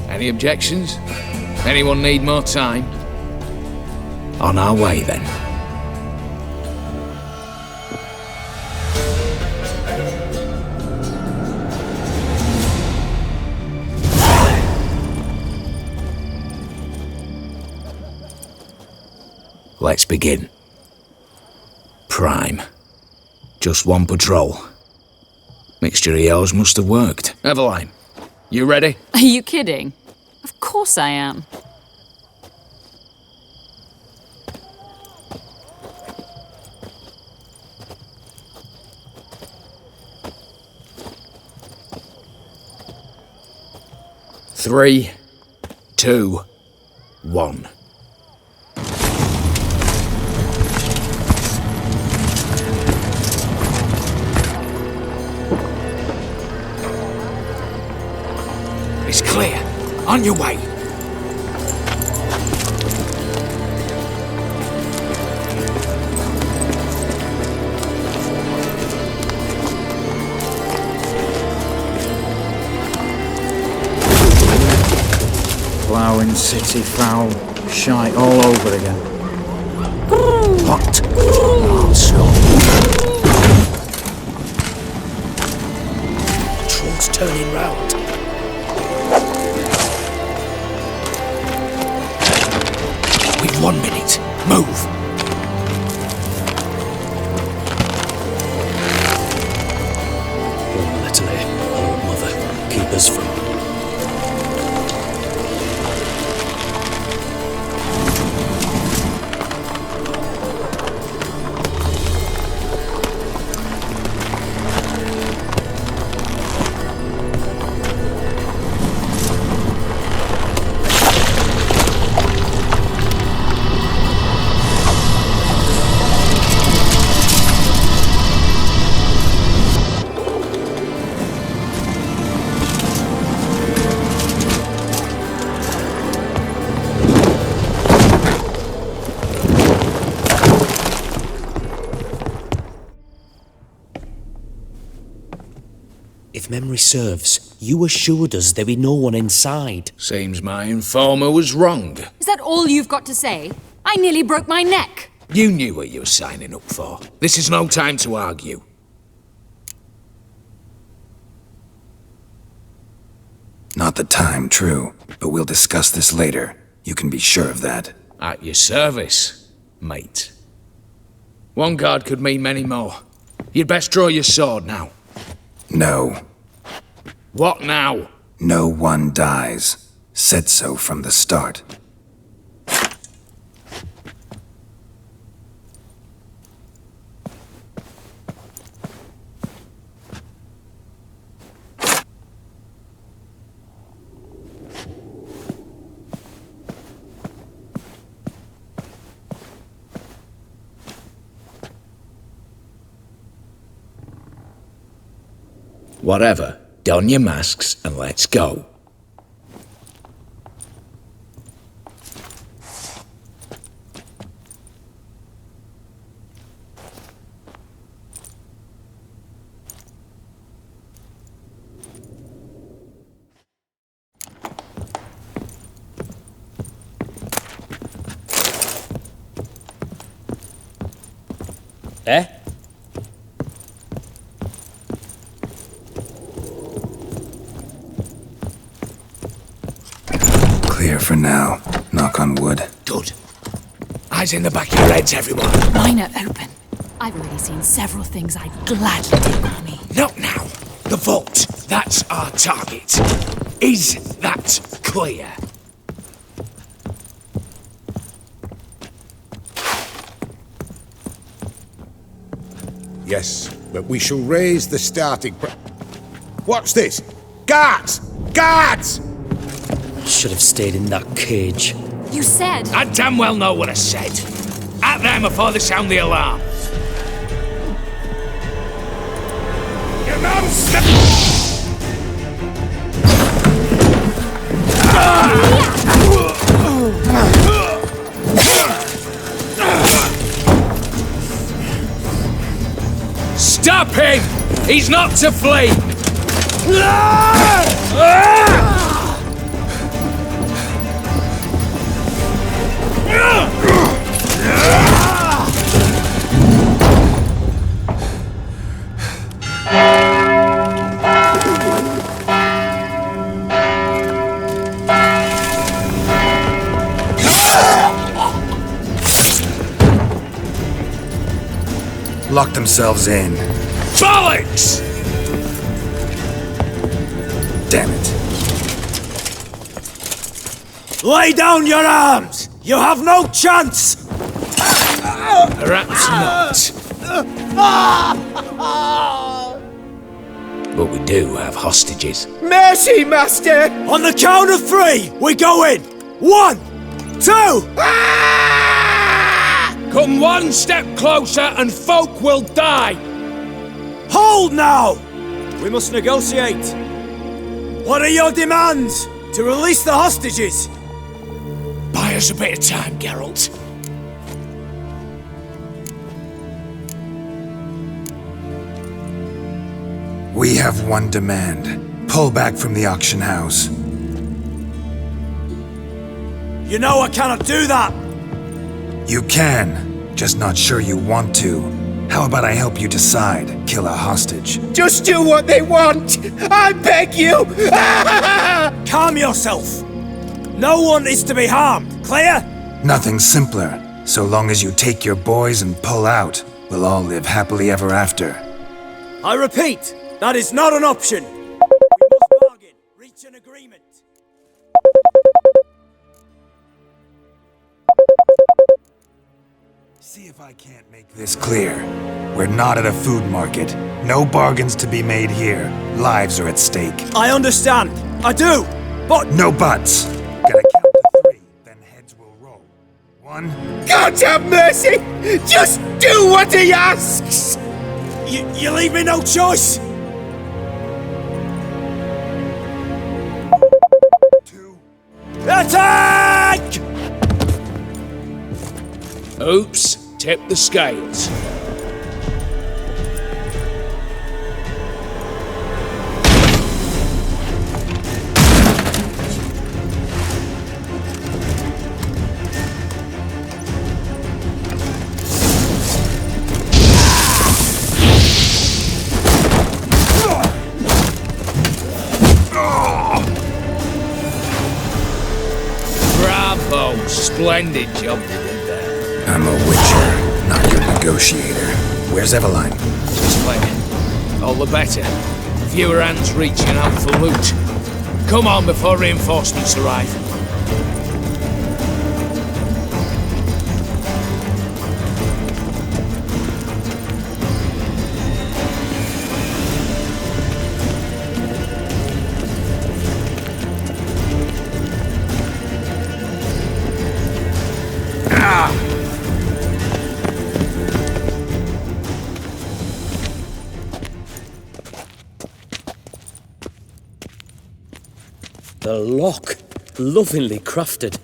Any objections? Anyone need more time? On our way, then. Let's begin. Prime. Just one patrol. Mixture of yours must have worked. Eveline, you ready? Are you kidding? Of course I am. Three, 2, 1. It's clear. On your way. Ploughing city foul. Shite all over again. What? Also. Patrol's turning round. Oh, Natalie, oh, Mother, keep us from... If memory serves, you assured us there be no one inside. Seems my informer was wrong. Is that all you've got to say? I nearly broke my neck. You knew what you were signing up for. This is no time to argue. Not the time, true. But we'll discuss this later. You can be sure of that. At your service, mate. One guard could mean many more. You'd best draw your sword now. No. What now? No one dies. Said so from the start. Whatever. Don your masks and let's go. Eh? Clear for now. Knock on wood. Good. Eyes in the back of your heads, everyone. Mine are open. I've already seen several things I'd gladly take with me. Not now. The vault. That's our target. Is that clear? Yes, but we shall raise the starting What's this? Guards! Guards! Should have stayed in that cage. You said... I damn well know what I said. At them before they sound the alarm. Your mum Stop him! He's not to flee! Lock themselves in. Bollocks! Damn it. Lay down your arms! You have no chance! Perhaps not. But we do have hostages. Mercy, Master! On the count of three, we go in! 1, 2! Come one step closer and folk will die! Hold now! We must negotiate. What are your demands? To release the hostages? Buy us a bit of time, Geralt. We have one demand. Pull back from the auction house. You know I cannot do that! You can, just not sure you want to. How about I help you decide? Kill a hostage. Just do what they want! I beg you! Calm yourself! No one is to be harmed, clear? Nothing simpler. So long as you take your boys and pull out, we'll all live happily ever after. I repeat, That is not an option. We must bargain, reach an agreement. See if I can't make this clear. We're not at a food market. No bargains to be made here. Lives are at stake. I understand. I do. But... No buts. Gonna count to 3, then heads will roll. 1. God have mercy! Just do what he asks! You leave me no choice! 2. Attack! Oops, tip the scales. Bravo, splendid job you did there. I'm a witcher, not your negotiator. Where's Eveline? Just playing. All the better. Fewer hands reaching out for loot. Come on before reinforcements arrive. The lock. Lovingly crafted.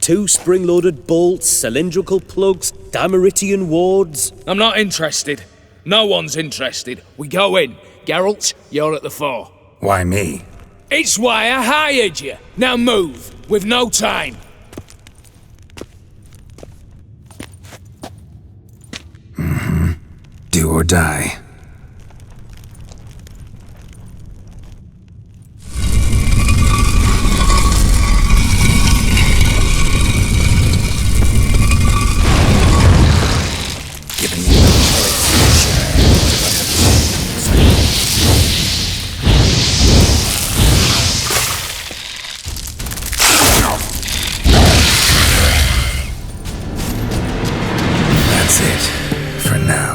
2 spring-loaded bolts, cylindrical plugs, Dameritian wards. I'm not interested. No one's interested. We go in. Geralt, you're at the fore. Why me? It's why I hired you. Now move. We've no time. Do or die. That's it, for now.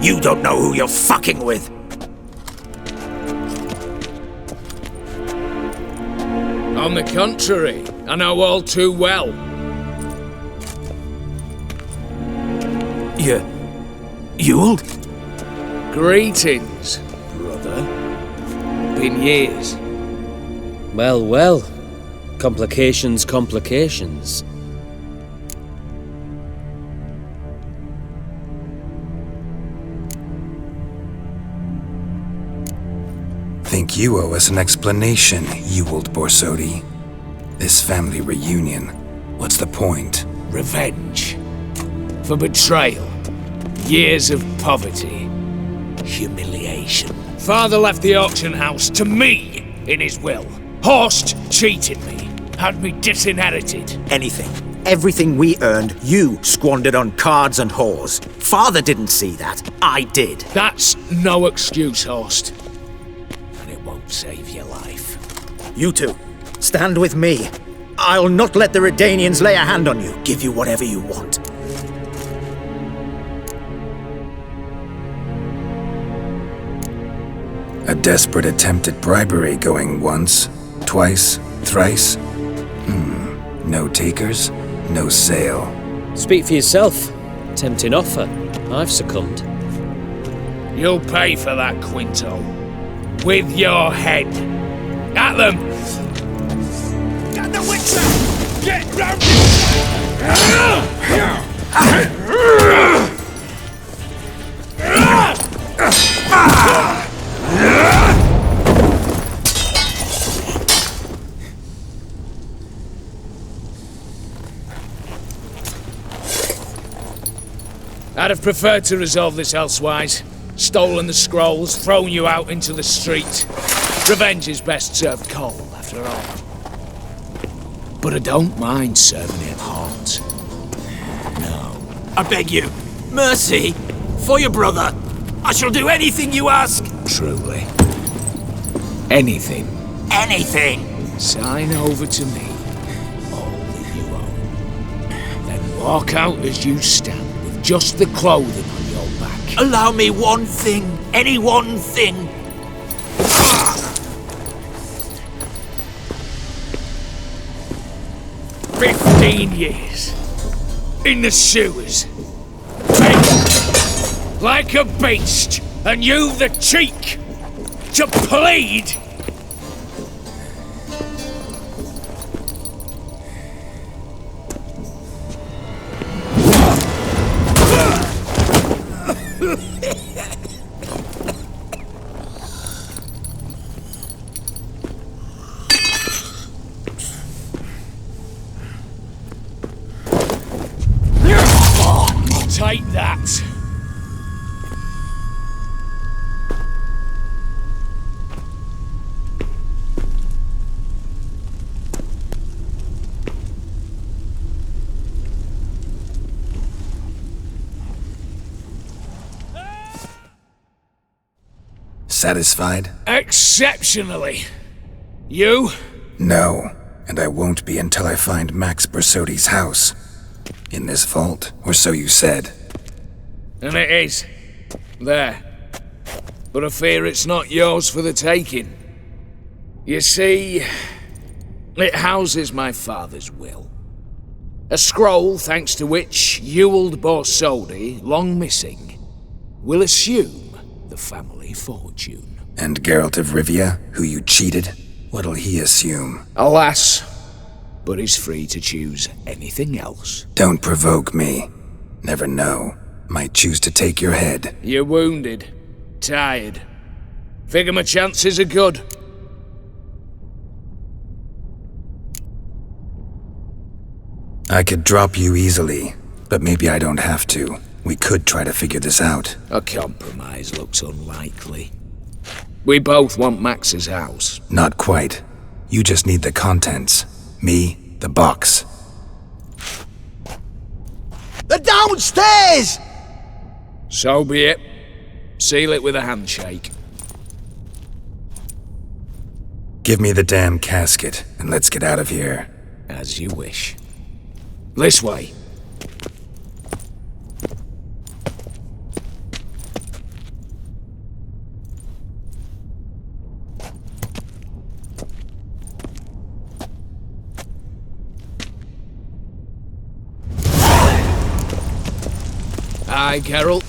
You don't know who you're fucking with. On the contrary, I know all too well. Ewald? Greetings, brother. Been years. Well, well. Complications, complications. Think you owe us an explanation, Ewald Borsodi. This family reunion, what's the point? Revenge. For betrayal. Years of poverty. Humiliation. Father left the auction house to me in his will. Horst cheated me. Had me disinherited. Anything. Everything we earned, you squandered on cards and whores. Father didn't see that. I did. That's no excuse, Horst. And it won't save your life. You two, stand with me. I'll not let the Redanians lay a hand on you. Give you whatever you want. A desperate attempt at bribery going once, twice, thrice. No takers, no sale. Speak for yourself. Tempting offer. I've succumbed. You'll pay for that, Quinto. With your head. At them! Get the Witcher! Get round I'd have preferred to resolve this elsewise. Stolen the scrolls, thrown you out into the street. Revenge is best served cold, after all. But I don't mind serving it hot. No. I beg you, mercy, for your brother. I shall do anything you ask. Truly. Anything. Anything. Sign over to me. All that you own. Then walk out as you stand, with just the clothing on your back. Allow me one thing. Any one thing. 15 years. In the sewers. Begging. Like a beast. And you the cheek. To plead. Take that. Satisfied? Exceptionally. You? No, and I won't be until I find Max Borsodi's house. In this vault, or so you said. And it is. There. But I fear it's not yours for the taking. You see, it houses my father's will. A scroll thanks to which Ewald Borsodi, long missing, will assume the family fortune. And Geralt of Rivia, who you cheated, what'll he assume? Alas, but he's free to choose anything else. Don't provoke me. Never know. Might choose to take your head. You're wounded. Tired. Figure my chances are good. I could drop you easily, but maybe I don't have to. We could try to figure this out. A compromise looks unlikely. We both want Max's house. Not quite. You just need the contents. Me, the box. They're downstairs! So be it. Seal it with a handshake. Give me the damn casket, and let's get out of here. As you wish. This way. Aye, Geralt.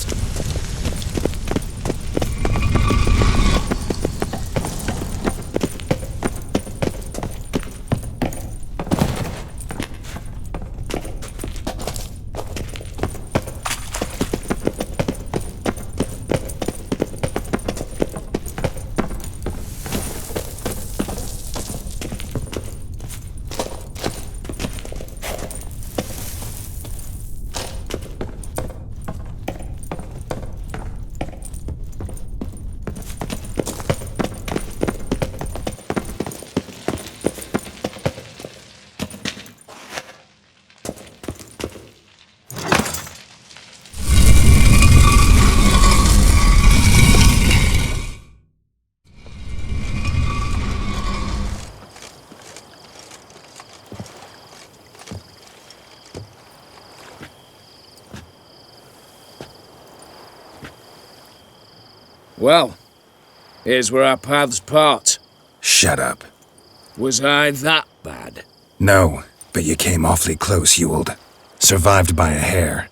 Well, here's where our paths part. Shut up. Was I that bad? No, but you came awfully close, Ewald. Survived by a hair.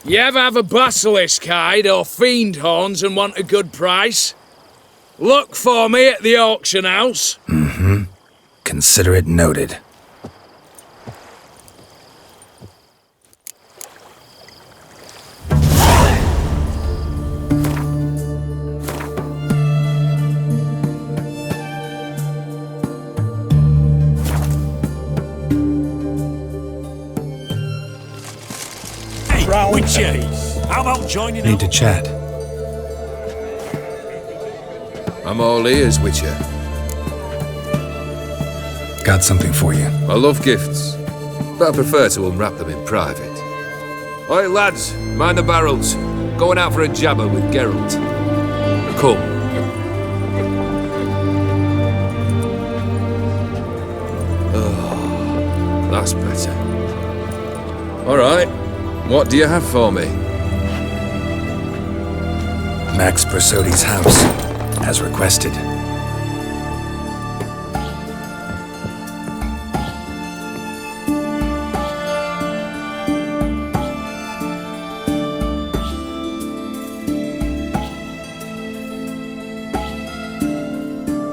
You ever have a basilisk hide or fiend horns and want a good price? Look for me at the auction house. Mm-hmm. Consider it noted. witches. How about joining Need to chat. I'm all ears, Witcher. Got something for you. I love gifts, but I prefer to unwrap them in private. Oi, lads, mind the barrels. Going out for a jabber with Geralt. Come. Oh, that's better. All right, what do you have for me? Max Borsodi's house, as requested.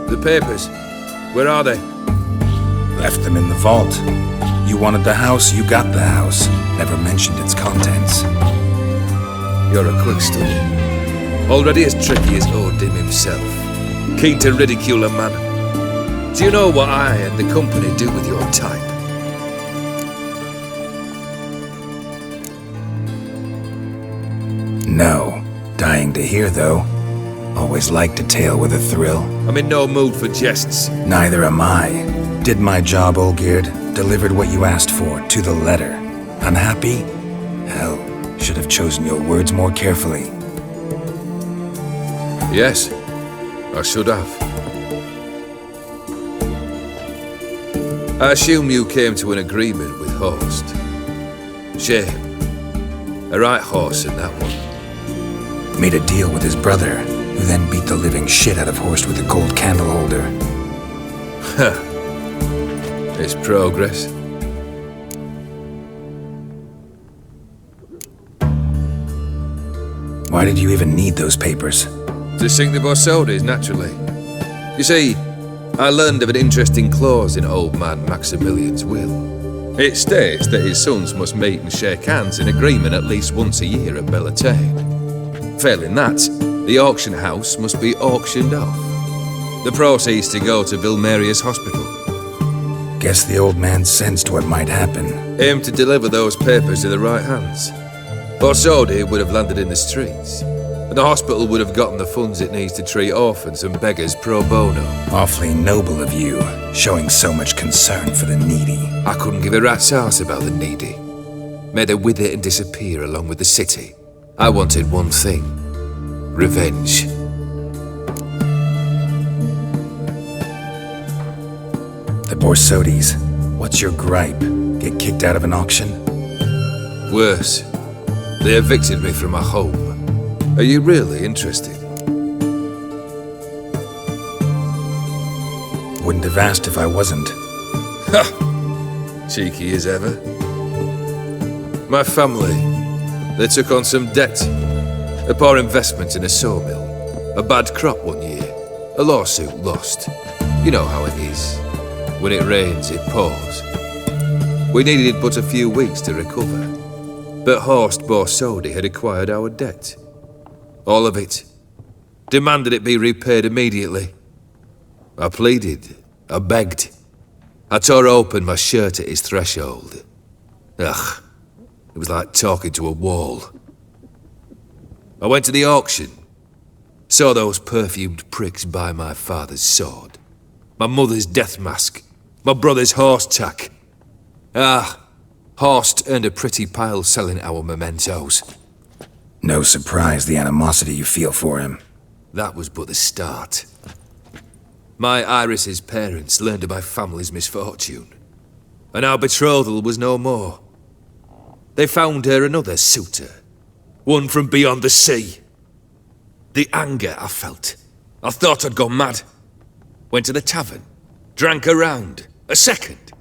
The papers, where are they? Left them in the vault. You wanted the house, you got the house. Never mentioned its contents. You're a quick study. Already as tricky as O'Dimm himself. Keen to ridicule a man. Do you know what I and the company do with your type? No. Dying to hear, though. Always liked a tale with a thrill. I'm in no mood for jests. Neither am I. Did my job, Olgierd. Delivered what you asked for, to the letter. Unhappy? Hell, should have chosen your words more carefully. Yes, I should have. I assume you came to an agreement with Horst. Shame. A right horse in that one. Made a deal with his brother, who then beat the living shit out of Horst with a gold candle holder. Huh. It's progress. Why did you even need those papers? To sink the Borsodis, naturally. You see, I learned of an interesting clause in old man Maximilian's will. It states that his sons must meet and shake hands in agreement at least once a year at Bellatane. Failing that, the auction house must be auctioned off. The proceeds to go to Vilmeria's hospital. Guess the old man sensed what might happen. Aim to deliver those papers in the right hands. Borsodi would have landed in the streets, and the hospital would have gotten the funds it needs to treat orphans and beggars pro bono. Awfully noble of you, showing so much concern for the needy. I couldn't give a rat's ass about the needy. May they wither and disappear along with the city. I wanted one thing. Revenge. The Borsodis. What's your gripe? Get kicked out of an auction? Worse. They evicted me from my home. Are you really interested? Wouldn't have asked if I wasn't. Ha! Cheeky as ever. My family, they took on some debt. A poor investment in a sawmill. A bad crop one year. A lawsuit lost. You know how it is. When it rains, it pours. We needed but a few weeks to recover. But Horst Borsodi had acquired our debt. All of it. Demanded it be repaid immediately. I pleaded. I begged. I tore open my shirt at his threshold. Ugh. It was like talking to a wall. I went to the auction. Saw those perfumed pricks buy my father's sword. My mother's death mask. My brother's horse tack. Ah, Horst earned a pretty pile selling our mementos. No surprise the animosity you feel for him. That was but the start. My Iris's parents learned of my family's misfortune, and our betrothal was no more. They found her another suitor, one from beyond the sea. The anger I felt, I thought I'd gone mad. Went to the tavern, drank a round, a second.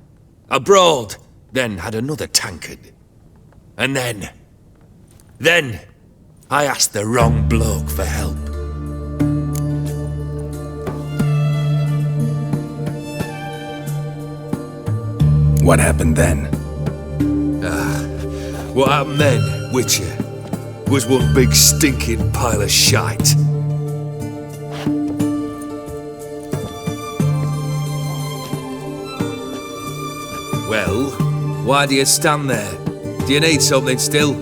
I brawled, then had another tankard. And then, I asked the wrong bloke for help. What happened then? What happened then, Witcher, was one big stinking pile of shite. Well, why do you stand there? Do you need something still?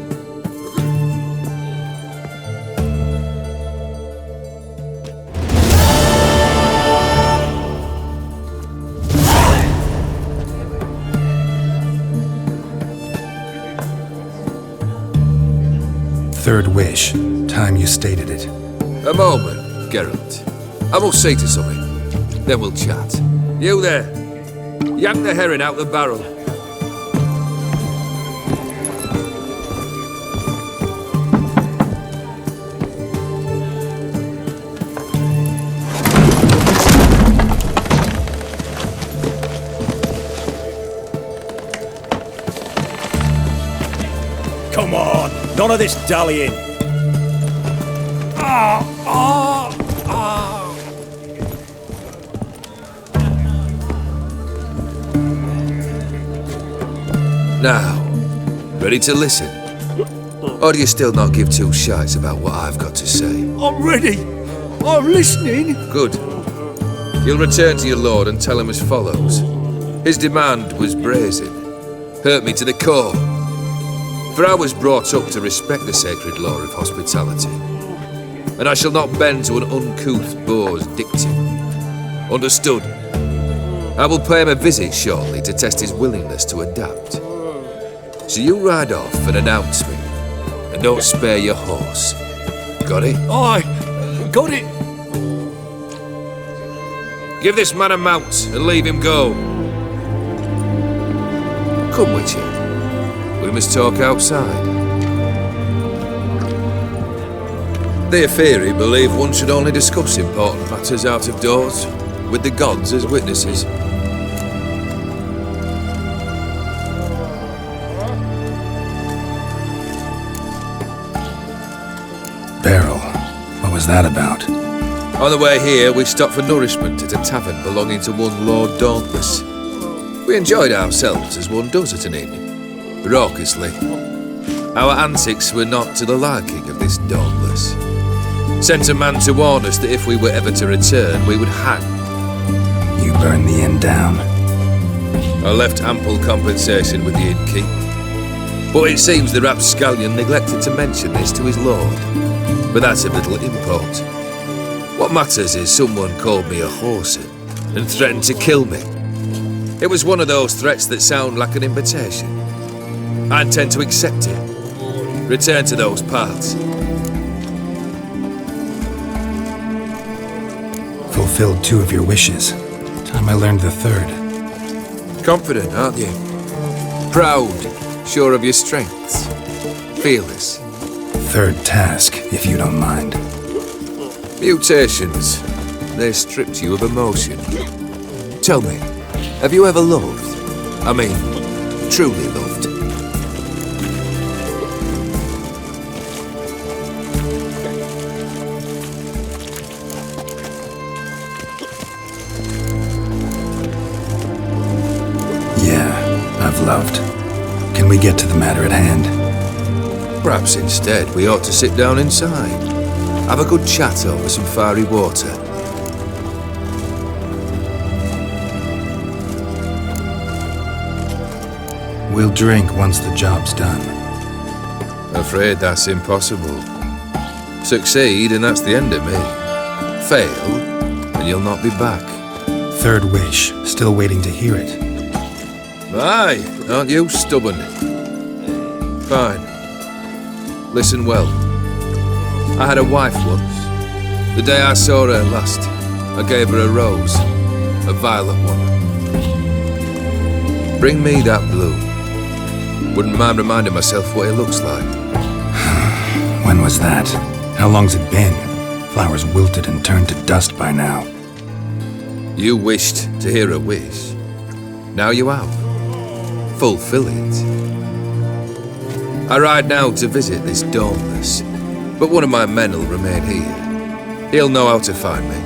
third wish. Time you stated it. A moment, Geralt. I must say to something. Then we'll chat. You there. Yank the herring out the barrel. Come on, none of this dallying. Now, ready to listen? Or do you still not give two shites about what I've got to say? I'm ready. I'm listening. Good. You'll return to your lord and tell him as follows. His demand was brazen. Hurt me to the core. For I was brought up to respect the sacred law of hospitality. And I shall not bend to an uncouth boor's dictum. Understood? I will pay him a visit shortly to test his willingness to adapt. So you ride off and announce me. And don't spare your horse. Got it? Aye, got it. Give this man a mount and leave him go. Come, Witcher. We must talk outside. The Aetheri believe one should only discuss important matters out of doors, with the gods as witnesses. Beryl, what was that about? On the way here, we stopped for nourishment at a tavern belonging to one Lord Dauntless. We enjoyed ourselves as one does at an inn, raucously. Our antics were not to the liking of this Dauntless. Sent a man to warn us that if we were ever to return, we would hang. You burned the inn down. I left ample compensation with the innkeep. But it seems the rapscallion neglected to mention this to his lord. But that's of little import. What matters is someone called me a whoreson and threatened to kill me. It was one of those threats that sound like an invitation. I intend to accept it. Return to those parts. Fulfilled 2 of your wishes. Time I learned the 3rd. Confident, aren't you? Proud, sure of your strengths. Fearless. 3rd task, if you don't mind. Mutations. They stripped you of emotion. Tell me, have you ever loved? I mean, truly loved? I've loved. Can we get to the matter at hand? Perhaps instead we ought to sit down inside. Have a good chat over some fiery water. We'll drink once the job's done. Afraid that's impossible. Succeed and that's the end of me. Fail and you'll not be back. 3rd wish. Still waiting to hear it. Aye, aren't you stubborn? Fine. Listen well. I had a wife once. The day I saw her last, I gave her a rose. A violet one. Bring me that bloom. Wouldn't mind reminding myself what it looks like. When was that? How long's it been? Flowers wilted and turned to dust by now. You wished to hear a wish. Now you have. Fulfill it. I ride now to visit this Dauntless, but one of my men will remain here. He'll know how to find me.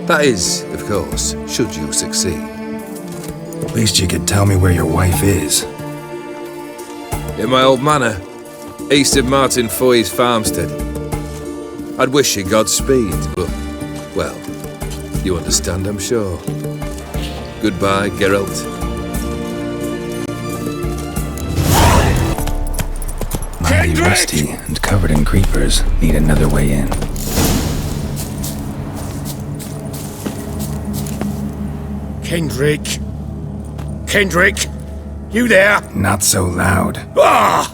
That is, of course, should you succeed. At least you could tell me where your wife is. In my old manor, east of Martin Foy's farmstead. I'd wish you Godspeed, but, well, you understand, I'm sure. Goodbye, Geralt. Mighty rusty and covered in creepers. Need another way in. Kendrick! Kendrick! You there? Not so loud. Ah!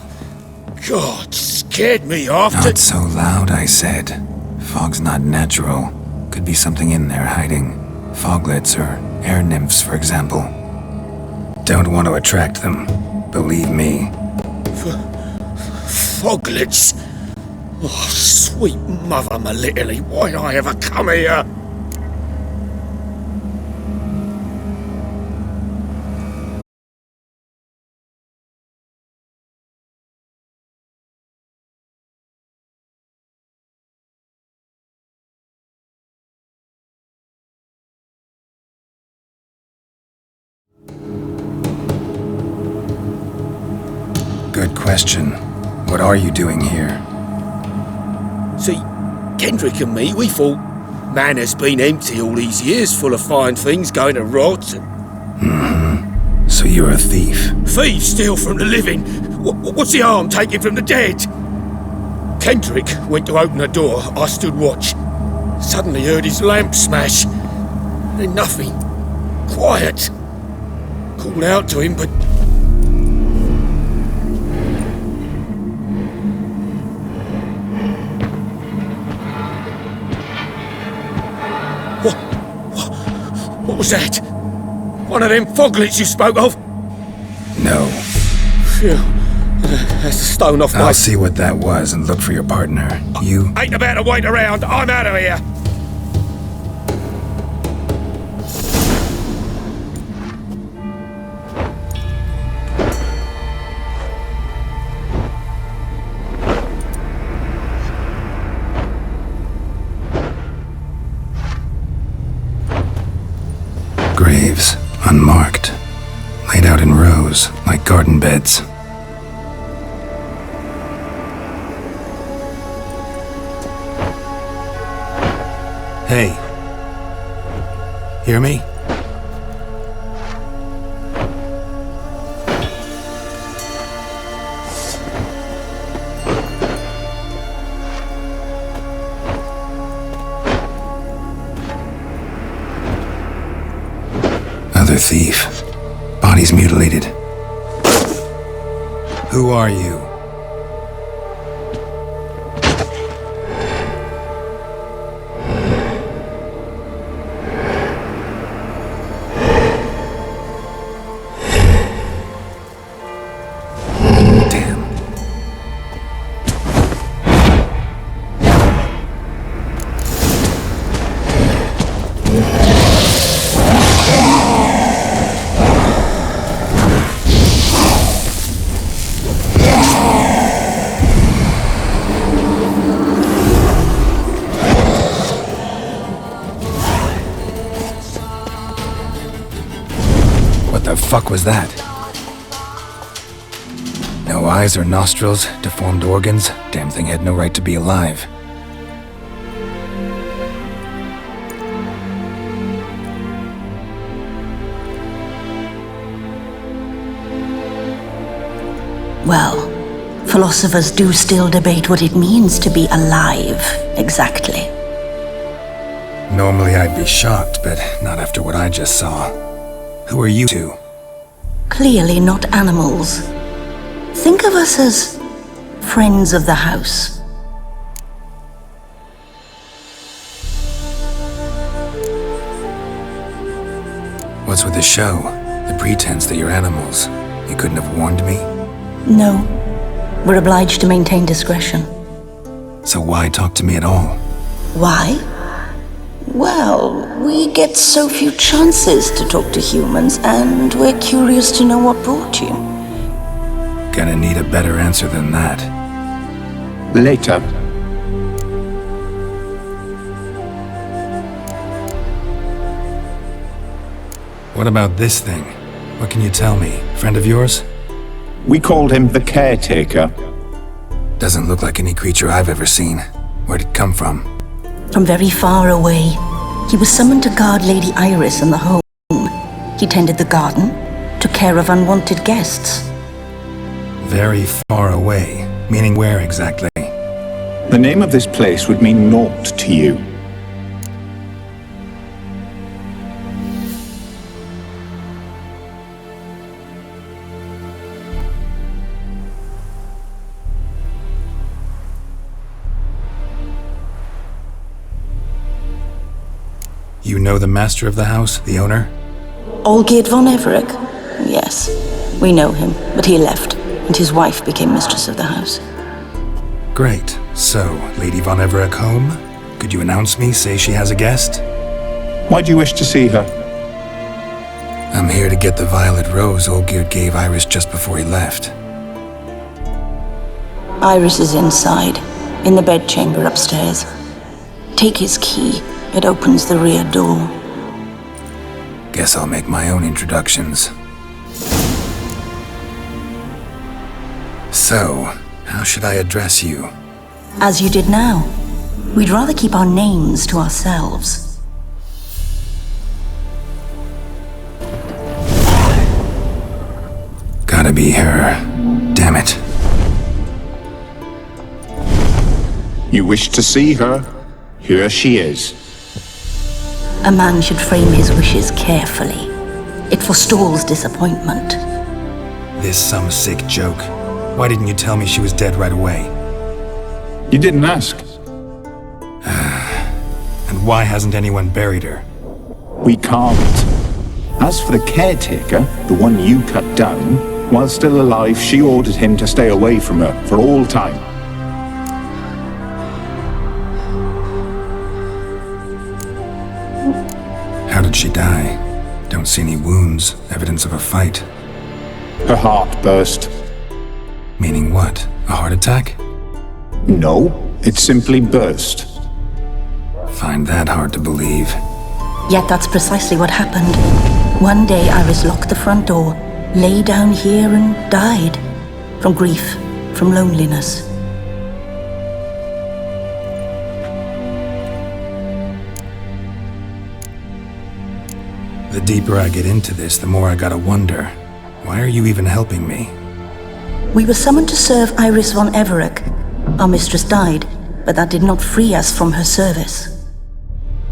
God, scared me off. Not so loud, I said. Fog's not natural. Could be something in there hiding. Foglets or air nymphs, for example. Don't want to attract them. Believe me. Foglets? Oh, sweet mother Melitterly, why'd I ever come here? Good question. What are you doing here? See, Kendrick and me, we thought Manor's been empty all these years, full of fine things going to rot. Mm-hmm. So you're a thief? Thieves steal from the living. What's the harm taking from the dead? Kendrick went to open the door. I stood watch. Suddenly heard his lamp smash. Then nothing. Quiet. Called out to him, but... What was that? One of them foglets you spoke of? No. Phew. That's a stone off my... I'll see what that was and look for your partner. You... Ain't about to wait around. I'm out of here. Graves, unmarked, laid out in rows like garden beds. Hey. Hear me? Another thief. Body's mutilated. Who are you? Fuck was that? No eyes or nostrils, deformed organs. Damn thing had no right to be alive. Well, philosophers do still debate what it means to be alive, exactly. Normally I'd be shocked, but not after what I just saw. Who are you two? Clearly not animals. Think of us as friends of the house. What's with the show? The pretense that you're animals. You couldn't have warned me? No. We're obliged to maintain discretion. So why talk to me at all? Why? Well, we get so few chances to talk to humans, and we're curious to know what brought you. Gonna need a better answer than that. Later. What about this thing? What can you tell me? Friend of yours? We called him the Caretaker. Doesn't look like any creature I've ever seen. Where'd it come from? From very far away. He was summoned to guard Lady Iris in the home. He tended the garden, took care of unwanted guests. Very far away? Meaning where exactly? The name of this place would mean naught to you. you know the master of the house, the owner? Olgierd von Everec? Yes, we know him, but he left, and his wife became mistress of the house. Great. So, Lady von Everec home? Could you announce me, say she has a guest? Why do you wish to see her? I'm here to get the violet rose Olgierd gave Iris just before he left. Iris is inside, in the bedchamber upstairs. Take his key. It opens the rear door. Guess I'll make my own introductions. So, how should I address you? As you did now. We'd rather keep our names to ourselves. Gotta be her. Damn it. You wish to see her? Here she is. A man should frame his wishes carefully. It forestalls disappointment. This some sick joke. Why didn't you tell me she was dead right away? You didn't ask. And why hasn't anyone buried her? We can't. As for the caretaker, the one you cut down, while still alive, she ordered him to stay away from her for all time. How did she die? Don't see any wounds, evidence of a fight. Her heart burst. Meaning what? A heart attack? No, it simply burst. Find that hard to believe. Yet that's precisely what happened. One day Iris locked the front door, lay down here and died. From grief, from loneliness. The deeper I get into this, the more I gotta wonder. Why are you even helping me? We were summoned to serve Iris von Everec. Our mistress died, but that did not free us from her service.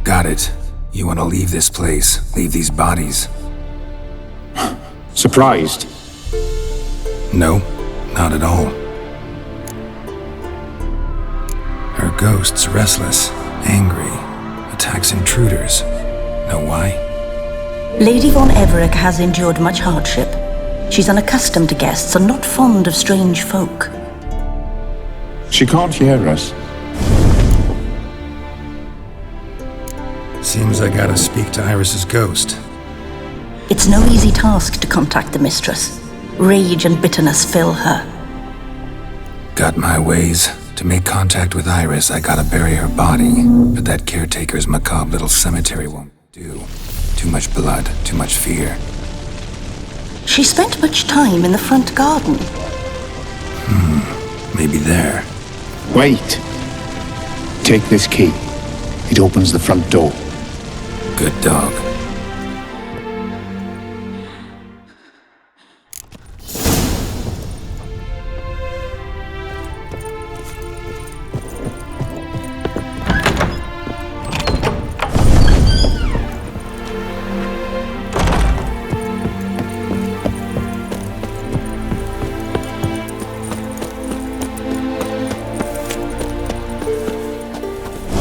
Got it. You want to leave this place, leave these bodies. Surprised? No, not at all. Her ghost's restless, angry, attacks intruders. Know why? Lady von Everec has endured much hardship. She's unaccustomed to guests and not fond of strange folk. She can't hear us. Seems I gotta speak to Iris's ghost. It's no easy task to contact the mistress. Rage and bitterness fill her. Got my ways. To make contact with Iris, I gotta bury her body. But that caretaker's macabre little cemetery won't do. Too much blood, too much fear. She spent much time in the front garden. Maybe there. Wait. Take this key. It opens the front door. Good dog.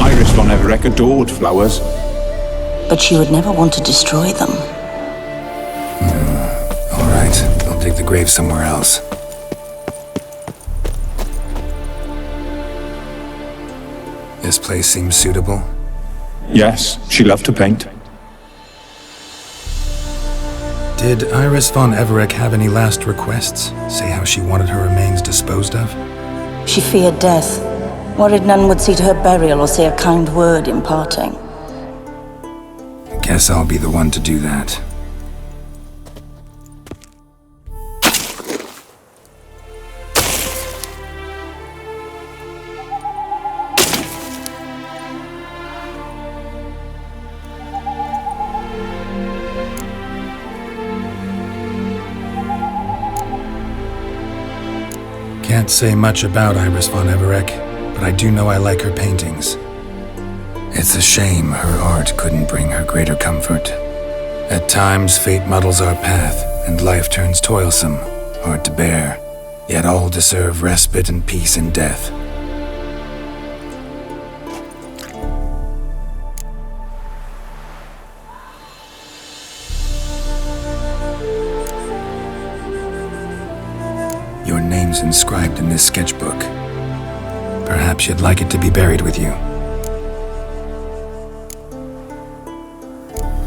Iris von Everec adored flowers. But she would never want to destroy them. All right, I'll dig the grave somewhere else. This place seems suitable. Yes, she loved to paint. Did Iris von Everec have any last requests? Say how she wanted her remains disposed of? She feared death, worried none would see to her burial or say a kind word in parting. Guess I'll be the one to do that. Can't say much about Iris von Everec, but I do know I like her paintings. It's a shame her art couldn't bring her greater comfort. At times, fate muddles our path, and life turns toilsome, hard to bear, yet all deserve respite and peace in death. Your name's inscribed in this sketchbook. Perhaps you'd like it to be buried with you.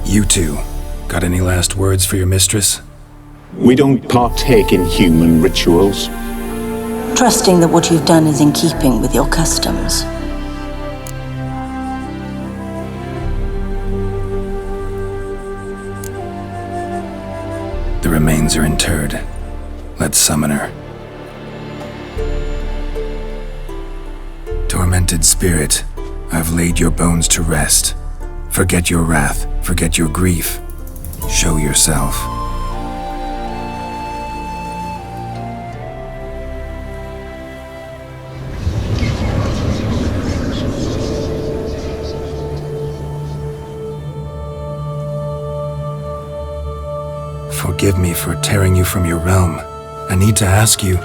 You two, got any last words for your mistress? We don't partake in human rituals. Trusting that what you've done is in keeping with your customs. The remains are interred. Let's summon her. Tormented spirit, I've laid your bones to rest. Forget your wrath, forget your grief. Show yourself. Forgive me for tearing you from your realm. I need to ask you.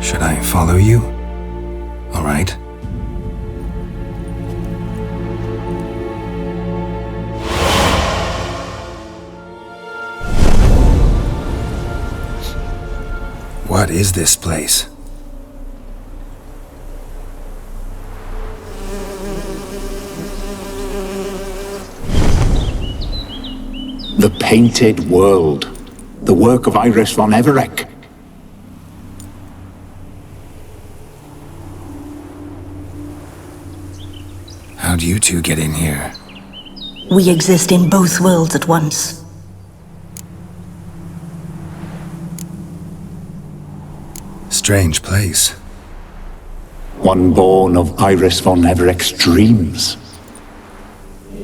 Should I follow you? All right. What is this place? The Painted World. The work of Olgierd von Everec. How'd you two get in here? We exist in both worlds at once. Strange place. One born of Olgierd von Everec's dreams.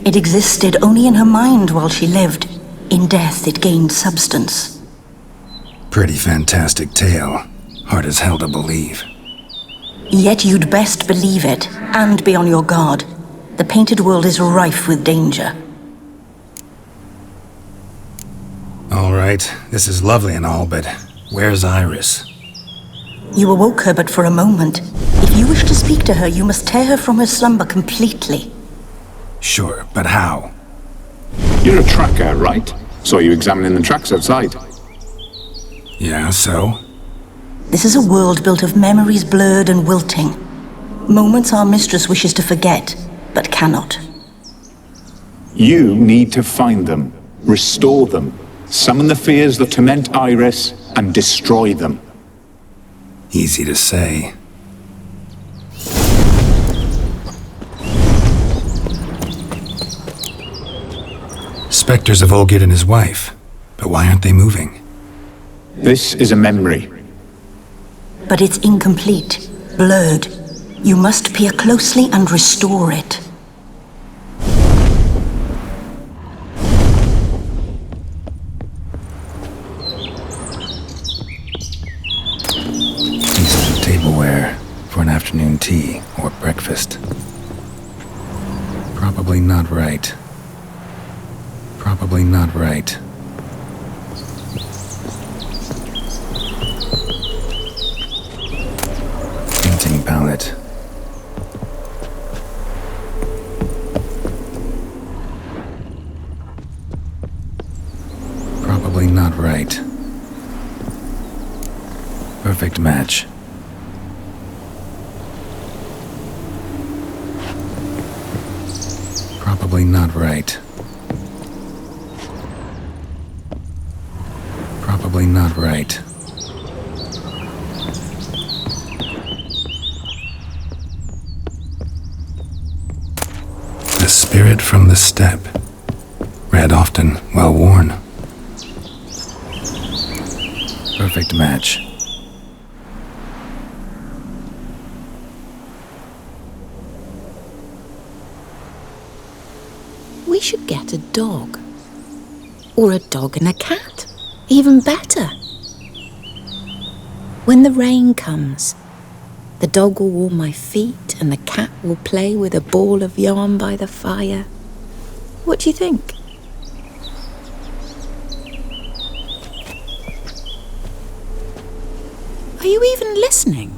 It existed only in her mind while she lived. In death, it gained substance. Pretty fantastic tale. Hard as hell to believe. Yet you'd best believe it, and be on your guard. The Painted World is rife with danger. All right, this is lovely and all, but where's Iris? You awoke her but for a moment. If you wish to speak to her, you must tear her from her slumber completely. Sure, but how? You're a tracker, right? Saw you examining the tracks outside. Yeah, so? This is a world built of memories blurred and wilting. Moments our mistress wishes to forget, but cannot. You need to find them, restore them, summon the fears that torment Iris, and destroy them. Easy to say. Spectres of Olgierd and his wife, but why aren't they moving? This is a memory. But it's incomplete, blurred. You must peer closely and restore it. Decent tableware for an afternoon tea or breakfast. Probably not right. Probably not right. Painting palette. Probably not right. Perfect match. Probably not right. Probably not right. The spirit from the steppe. Read often, well worn. Perfect match. We should get a dog. Or a dog and a cat. Even better. When the rain comes, the dog will warm my feet and the cat will play with a ball of yarn by the fire. What do you think? Are you even listening?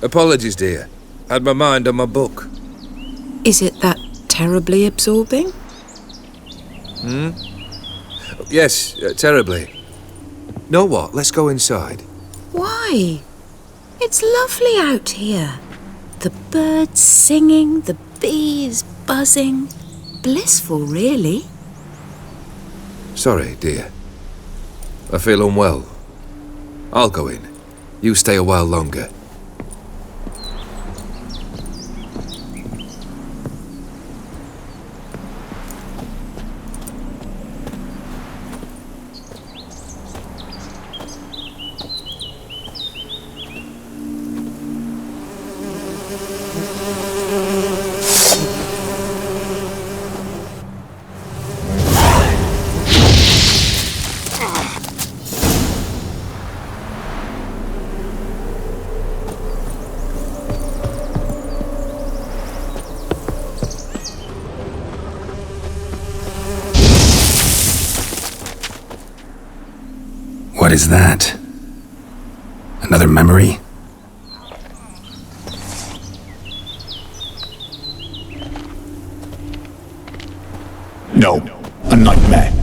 Apologies, dear. Had my mind on my book. Is it that terribly absorbing? Yes, terribly. Know what? Let's go inside. Why? It's lovely out here. The birds singing, the bees buzzing. Blissful, really. Sorry, dear. I feel unwell. I'll go in. You stay a while longer. What is that? Another memory? No, a nightmare.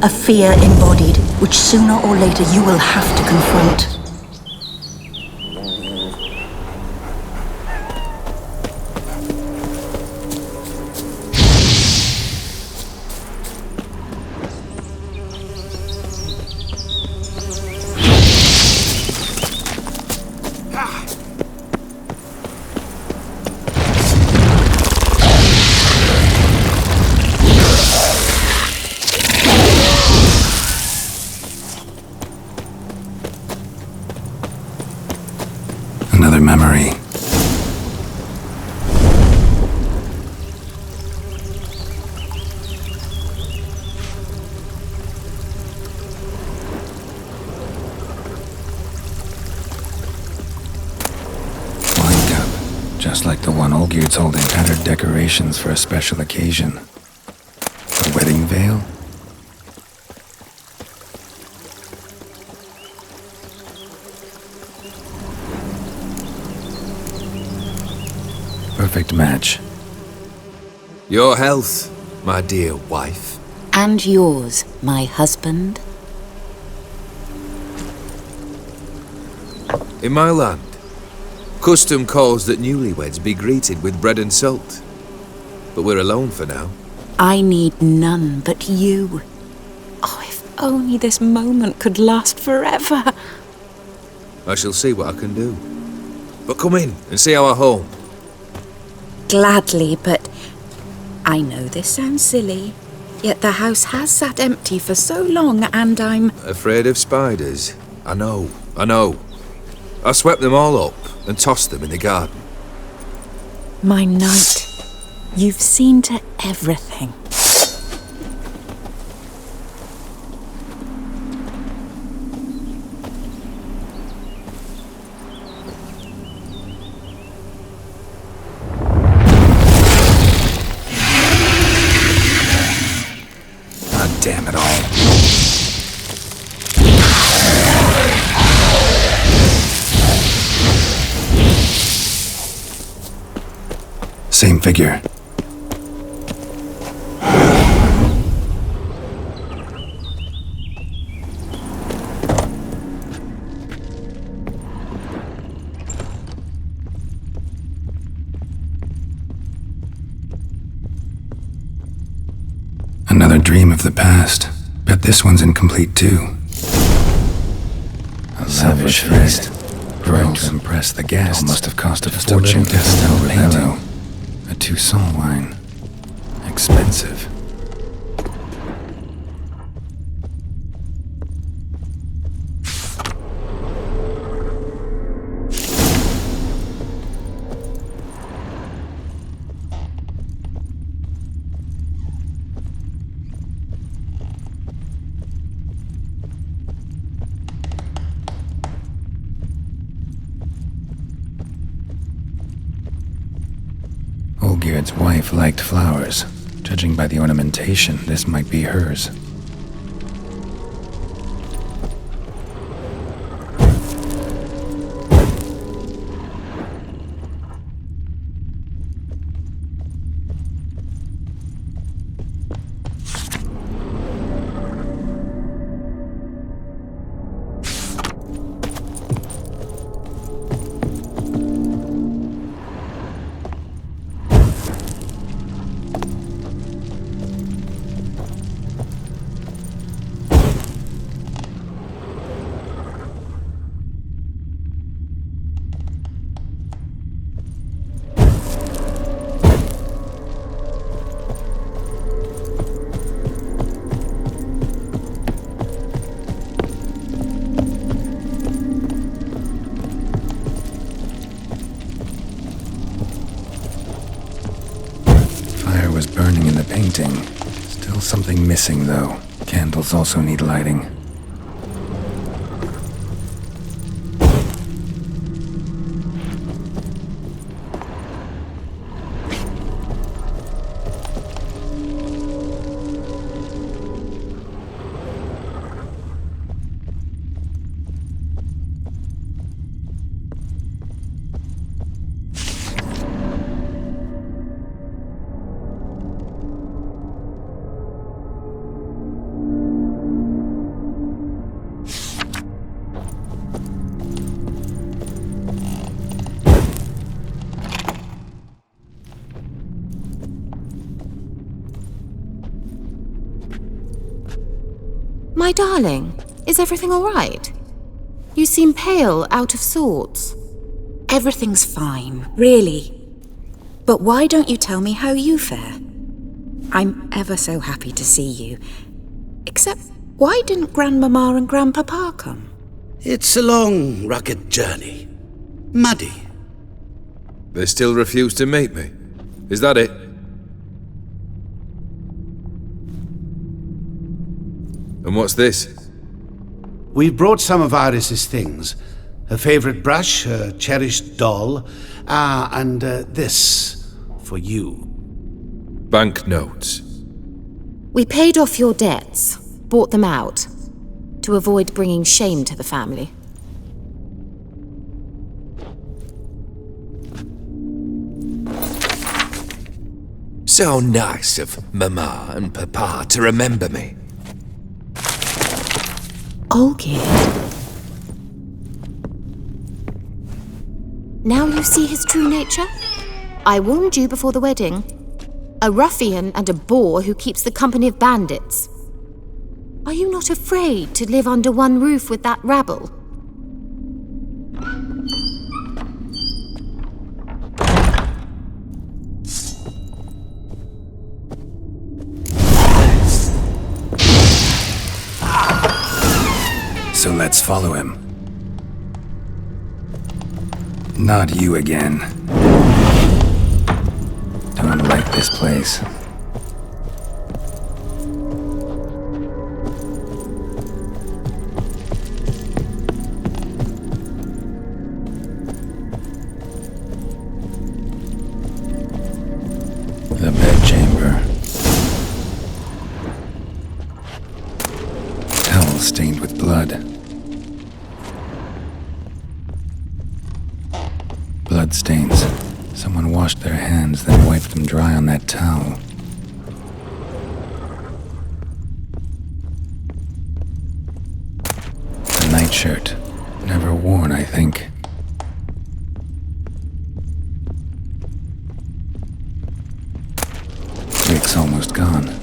A fear embodied, which sooner or later you will have to confront. Another memory. Wine cup, just like the one Olgierd's holding, tattered decorations for a special occasion. A wedding veil? Perfect match. Your health, my dear wife. And yours, my husband. In my land, custom calls that newlyweds be greeted with bread and salt. But we're alone for now. I need none but you. Oh, if only this moment could last forever. I shall see what I can do. But come in and see our home. Gladly, but I know this sounds silly, yet the house has sat empty for so long and I'm... Afraid of spiders? I know. I swept them all up and tossed them in the garden. My knight, you've seen to everything. Damn it all. Same figure. Another dream of the past. Bet this one's incomplete too. A lavish feast. Growing to impress the guests. All must have cost a fortune to sell painting. A Toussaint wine. Expensive. Olgierd's wife liked flowers. Judging by the ornamentation, this might be hers. Burning in the painting. Still something missing, though. Candles also need lighting. My darling, is everything all right? You seem pale, out of sorts. Everything's fine, really. But why don't you tell me how you fare? I'm ever so happy to see you. Except, why didn't Grandmama and Grandpapa come? It's a long, rugged journey. Muddy. They still refuse to meet me. Is that it? And what's this? We've brought some of Iris's things. Her favorite brush, her cherished doll, and this for you. Banknotes. We paid off your debts, bought them out, to avoid bringing shame to the family. So nice of Mama and Papa to remember me. Olgierd. Now you see his true nature? I warned you before the wedding. A ruffian and a boor who keeps the company of bandits. Are you not afraid to live under one roof with that rabble? So let's follow him. Not you again. Don't like this place. The bedchamber. Towel stained with blood. Bloodstains. Someone washed their hands, then wiped them dry on that towel. A nightshirt. Never worn, I think. Wick's almost gone.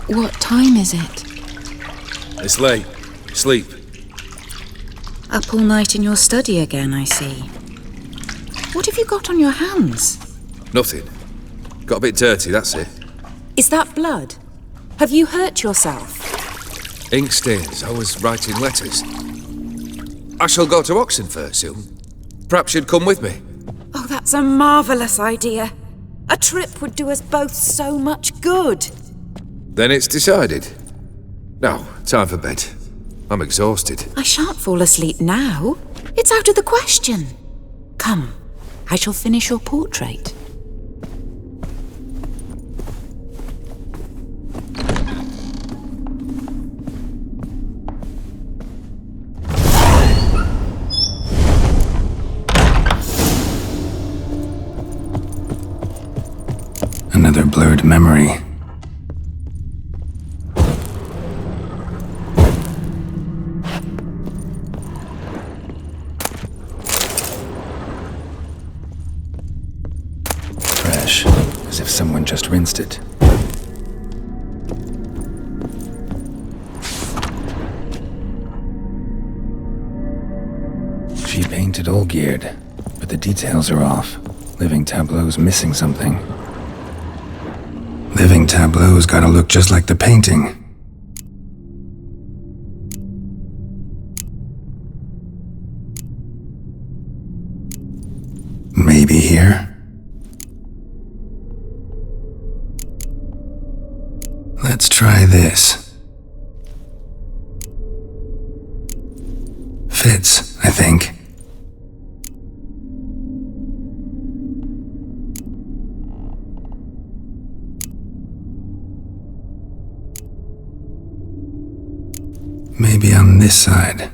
What time is it? It's late. Sleep. Up all night in your study again, I see. What have you got on your hands? Nothing. Got a bit dirty, that's it. Is that blood? Have you hurt yourself? Ink stains. I was writing letters. I shall go to Oxenfurt soon. Perhaps you'd come with me. Oh, that's a marvellous idea. A trip would do us both so much good. Then it's decided. Now, time for bed. I'm exhausted. I shan't fall asleep now. It's out of the question. Come, I shall finish your portrait. Another blurred memory. Fresh, as if someone just rinsed it. She painted Olgierd, but the details are off. Living tableau's missing something. Living tableau's gotta look just like the painting. Maybe here? Let's try this. Fits, I think. Maybe on this side.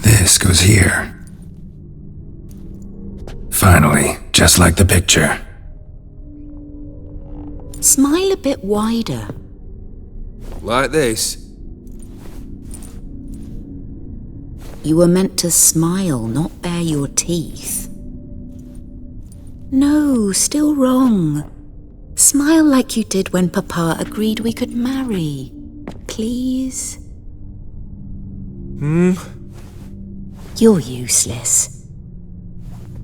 This goes here. Finally, just like the picture. Smile a bit wider. Like this? You were meant to smile, not bare your teeth. No, still wrong. Smile like you did when Papa agreed we could marry. Please? You're useless.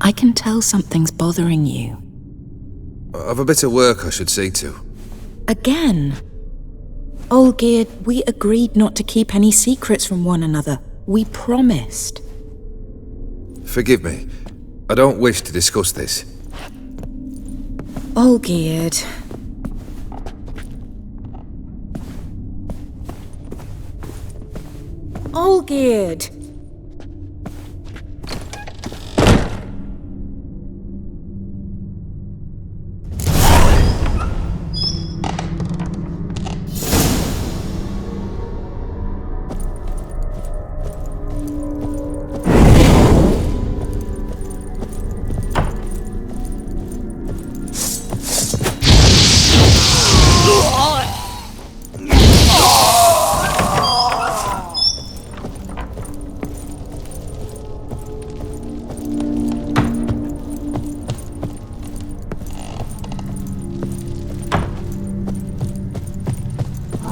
I can tell something's bothering you. I've a bit of work I should see to. Again? Olgierd, we agreed not to keep any secrets from one another. We promised. Forgive me. I don't wish to discuss this. Olgierd. Olgierd!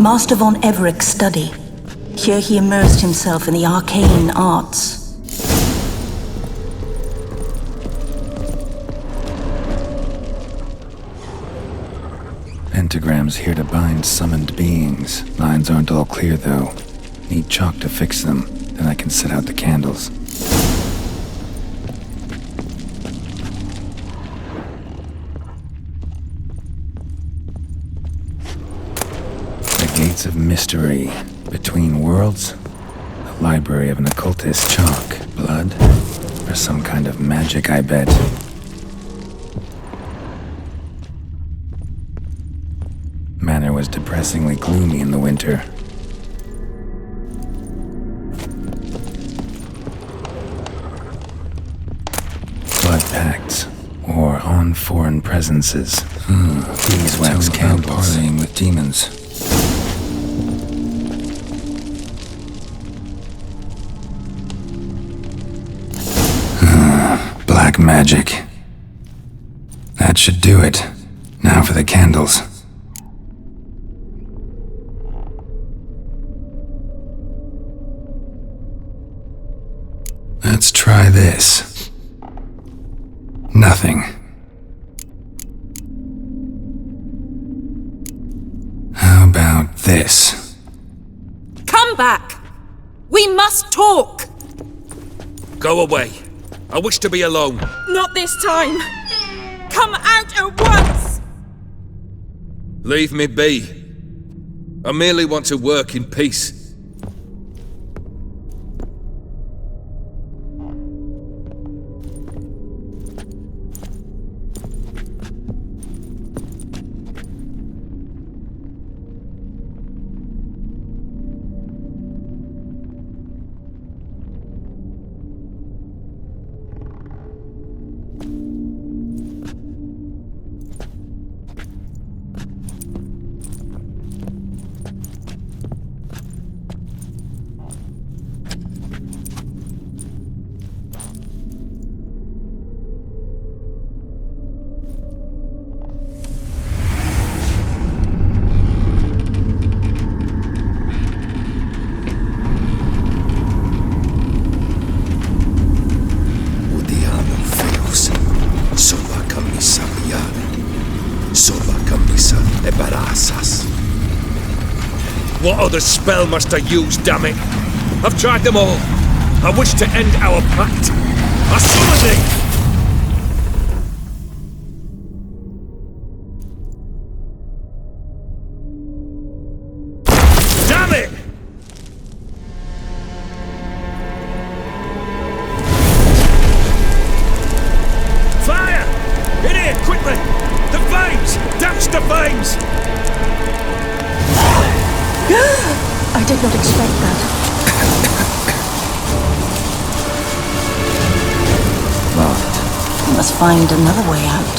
Master von Everec's study. Here he immersed himself in the arcane arts. Pentagrams here to bind summoned beings. Lines aren't all clear, though. Need chalk to fix them, then I can set out the candles. Gates of mystery. Between worlds? The library of an occultist. Chalk. Blood? Or some kind of magic, I bet. Manor was depressingly gloomy in the winter. Blood pacts. Or on foreign presences. Beeswax candles. Parleying with demons. Black magic. That should do it. Now for the candles. Let's try this. Nothing. about this? Come back! We must talk! Go away. I wish to be alone. Not this time! Come out at once! Leave me be. I merely want to work in peace. What other spell must I use, damn it? I've tried them all. I wish to end our pact. I summon thee! Damn it! Fire! In here, quickly! The flames! Douse the flames! I did not expect that. Lost. We must find another way out.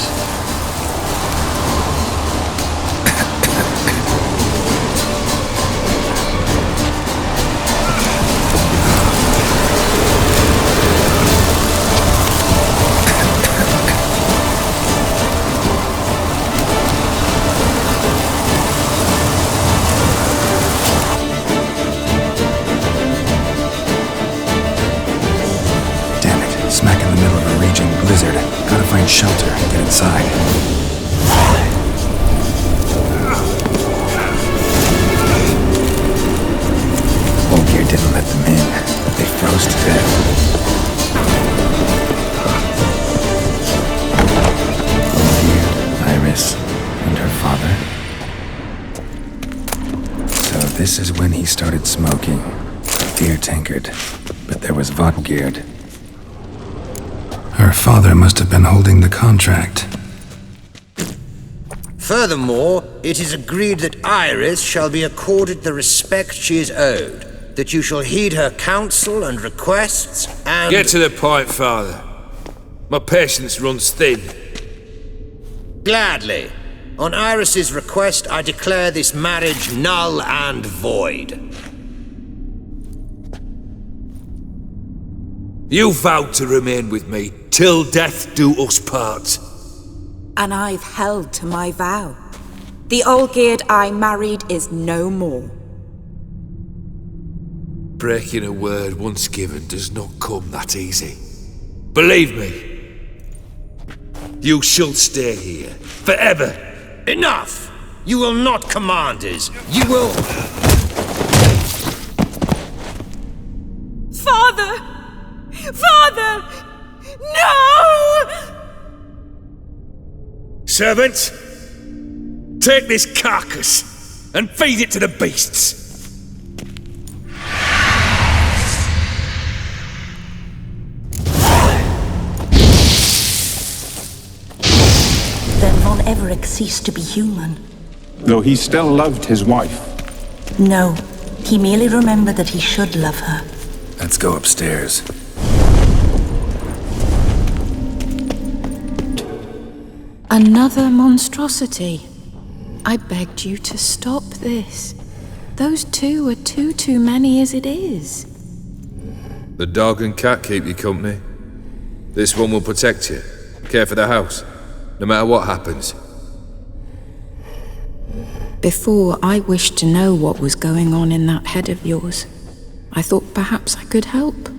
Smack in the middle of a raging blizzard. Gotta find shelter and get inside. Olgierd didn't let them in. They froze to death. Olgierd, Iris, and her father. So this is when he started smoking. A beer tankard. But there was Olgierd. Her father must have been holding the contract. Furthermore, it is agreed that Iris shall be accorded the respect she is owed, that you shall heed her counsel and requests, and... Get to the point, Father. My patience runs thin. Gladly. On Iris's request, I declare this marriage null and void. You vowed to remain with me till death do us part. And I've held to my vow. The Olgierd I married is no more. Breaking a word once given does not come that easy. Believe me. You shall stay here, forever. Enough! You will not command us. You will... Father! Father! No! Servant, take this carcass and feed it to the beasts. Then von Everec ceased to be human. Though he still loved his wife. No, he merely remembered that he should love her. Let's go upstairs. Another monstrosity. I begged you to stop this. Those two are too many as it is. The dog and cat keep you company. This one will protect you, care for the house, no matter what happens. Before, I wished to know what was going on in that head of yours. I thought perhaps I could help.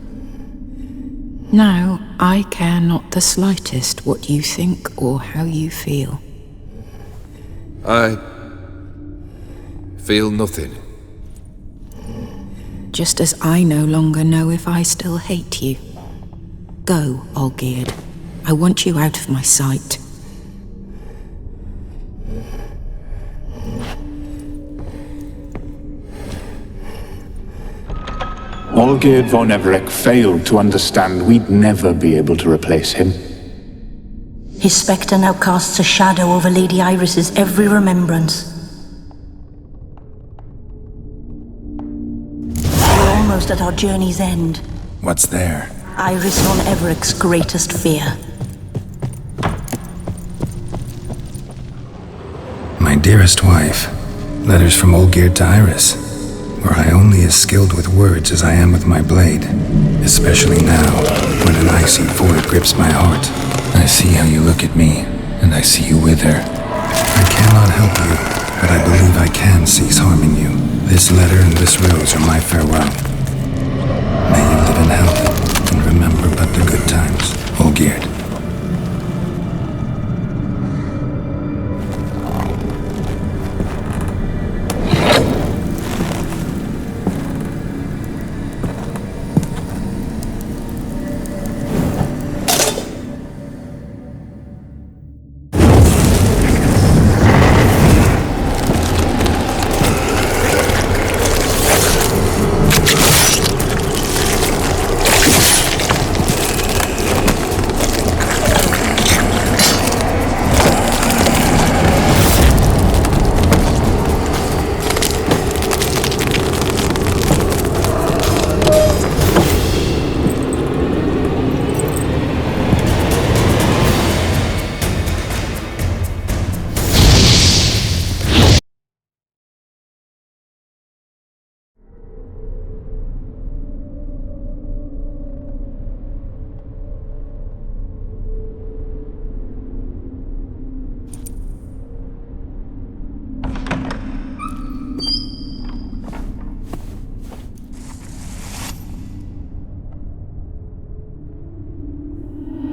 Now, I care not the slightest what you think or how you feel. I Feel nothing. Just as I no longer know if I still hate you. Go, Olgierd. I want you out of my sight. Olgierd von Everec failed to understand we'd never be able to replace him. His spectre now casts a shadow over Lady Iris's every remembrance. We're almost at our journey's end. What's there? Iris von Everec's greatest fear. My dearest wife, letters from Olgierd to Iris, where I only as skilled with words as I am with my blade, especially now, when an icy void grips my heart. I see how you look at me, and I see you with her. I cannot help you, but I believe I can cease harming you. This letter and this rose are my farewell. May you live in health, and remember but the good times, Olgierd.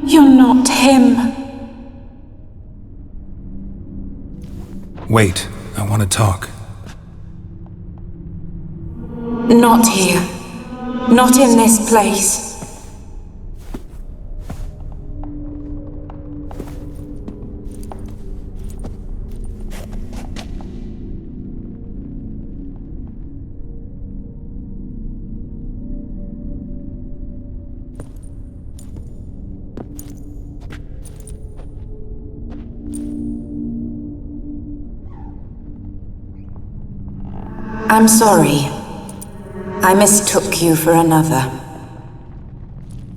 You're not him. Wait, I want to talk. Not here. Not in this place. I'm sorry. I mistook you for another.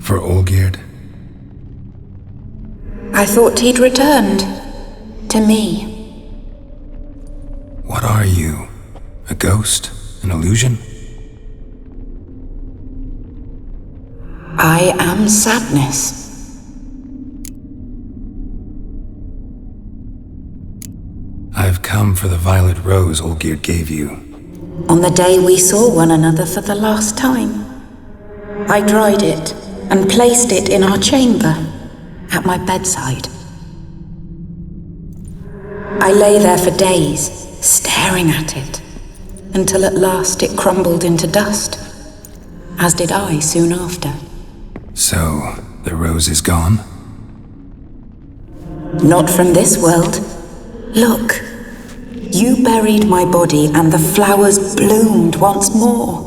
For Olgierd? I thought he'd returned. To me. What are you? A ghost? An illusion? I am sadness. I've come for the violet rose Olgierd gave you. On the day we saw one another for the last time, I dried it and placed it in our chamber, at my bedside. I lay there for days, staring at it, until at last it crumbled into dust, as did I soon after. So, the rose is gone? Not from this world. Look. You buried my body and the flowers bloomed once more.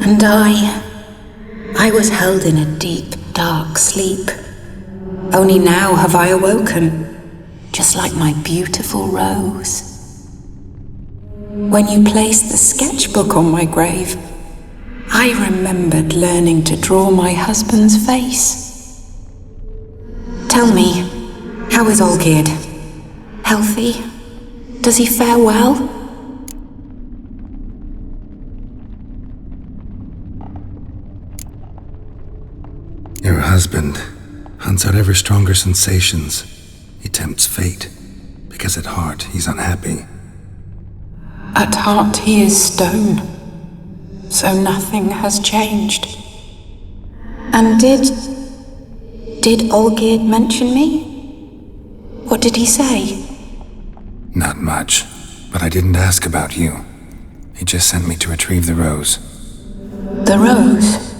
And I was held in a deep, dark sleep. Only now have I awoken, just like my beautiful rose. When you placed the sketchbook on my grave, I remembered learning to draw my husband's face. Tell me, how is Olgierd? Healthy? Does he fare well? Your husband hunts out ever stronger sensations. He tempts fate, because at heart he's unhappy. At heart he is stone, so nothing has changed. And did Olgierd mention me? What did he say? Not much, but I didn't ask about you. He just sent me to retrieve the rose. The rose?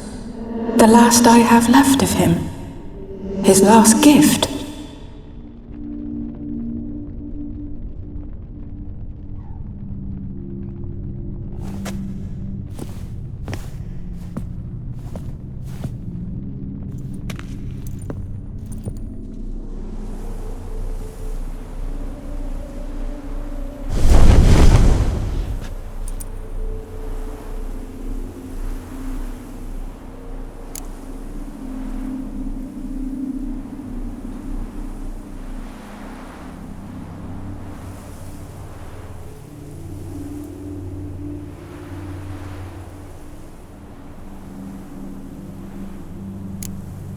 The last I have left of him? His last gift?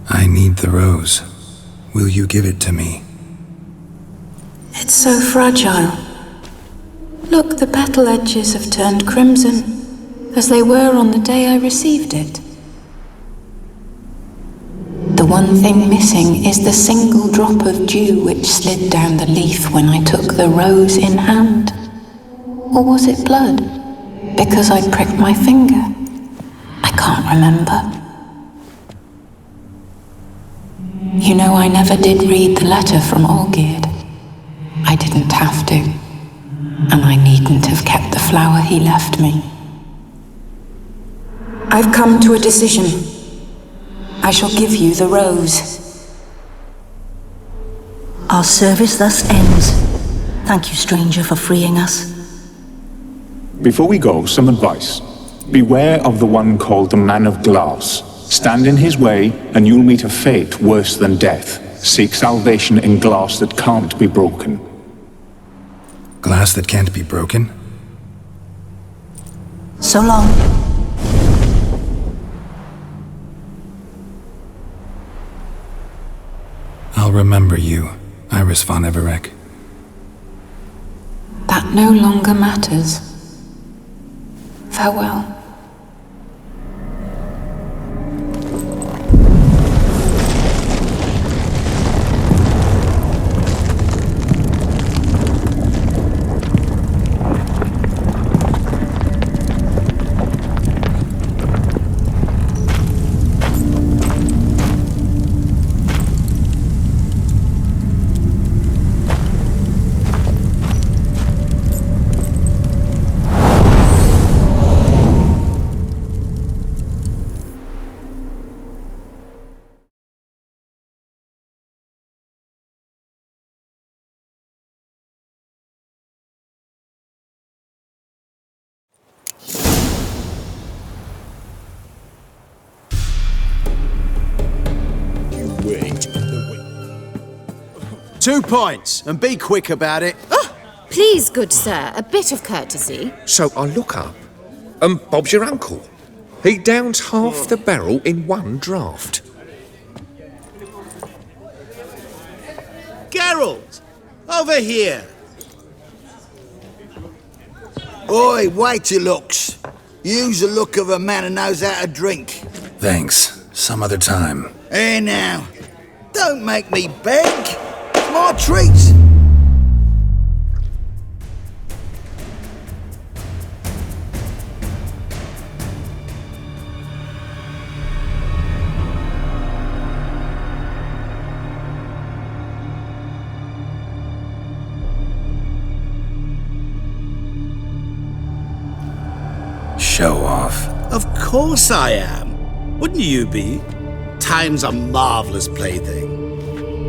I need the rose. Will you give it to me? It's so fragile. Look, the petal edges have turned crimson, as they were on the day I received it. The one thing missing is the single drop of dew which slid down the leaf when I took the rose in hand. Or was it blood? Because I pricked my finger. I can't remember. You know, I never did read the letter from Olgierd. I didn't have to. And I needn't have kept the flower he left me. I've come to a decision. I shall give you the rose. Our service thus ends. Thank you, stranger, for freeing us. Before we go, some advice. Beware of the one called the Man of Glass. Stand in his way, and you'll meet a fate worse than death. Seek salvation in glass that can't be broken. Glass that can't be broken? So long. I'll remember you, Iris von Everec. That no longer matters. Farewell. Wait. 2 points, and be quick about it. Please, good sir, a bit of courtesy. So I look up, and Bob's your uncle. He downs half the barrel in one draught. Geralt! Over here! Oi, wait your looks. Use the look of a man who knows how to drink. Thanks. Some other time. Here now. Don't make me beg. It's my treat. Show off. Of course I am. Wouldn't you be? Time's a marvelous plaything.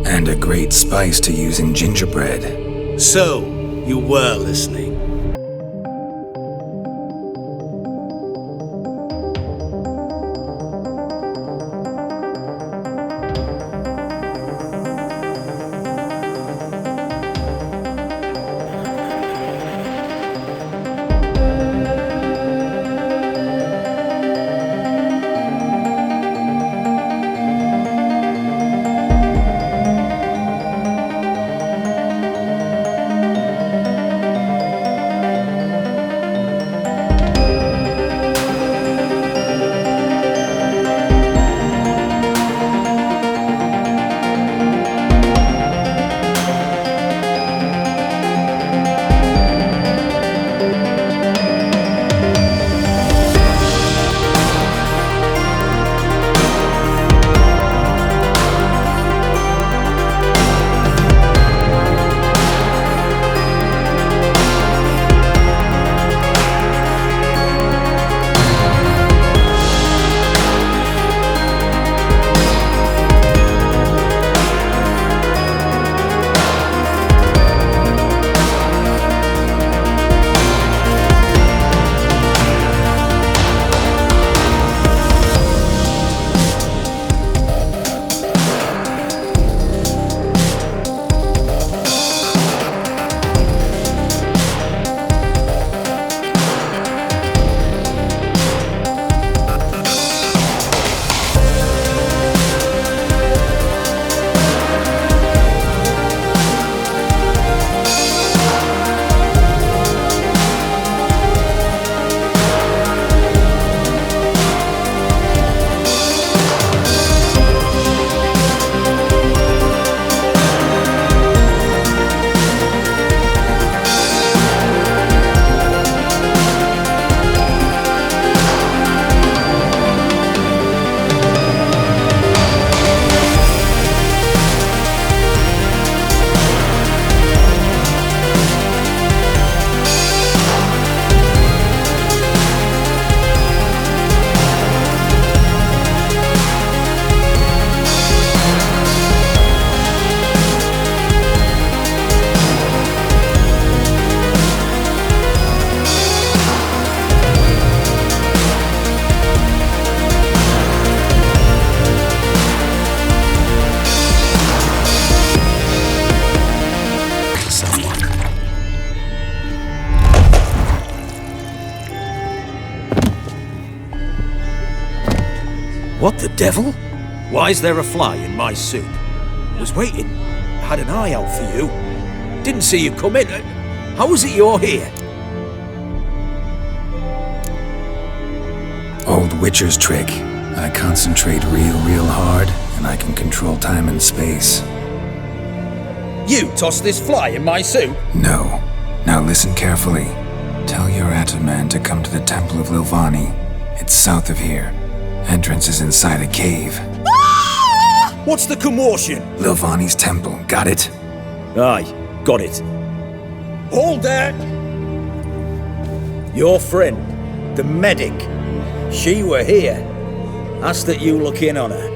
And a great spice to use in gingerbread. So, you were listening. What the devil? Why is there a fly in my soup? Was waiting. Had an eye out for you. Didn't see you come in. How is it you're here? Old Witcher's trick. I concentrate real hard, and I can control time and space. You tossed this fly in my soup? No. Now listen carefully. Tell your Ataman to come to the Temple of Lilvani. It's south of here. Entrance is inside a cave. What's the commotion? Lilvani's temple, got it? Aye, got it. Hold there! Your friend, the medic, she were here. Ask that you look in on her.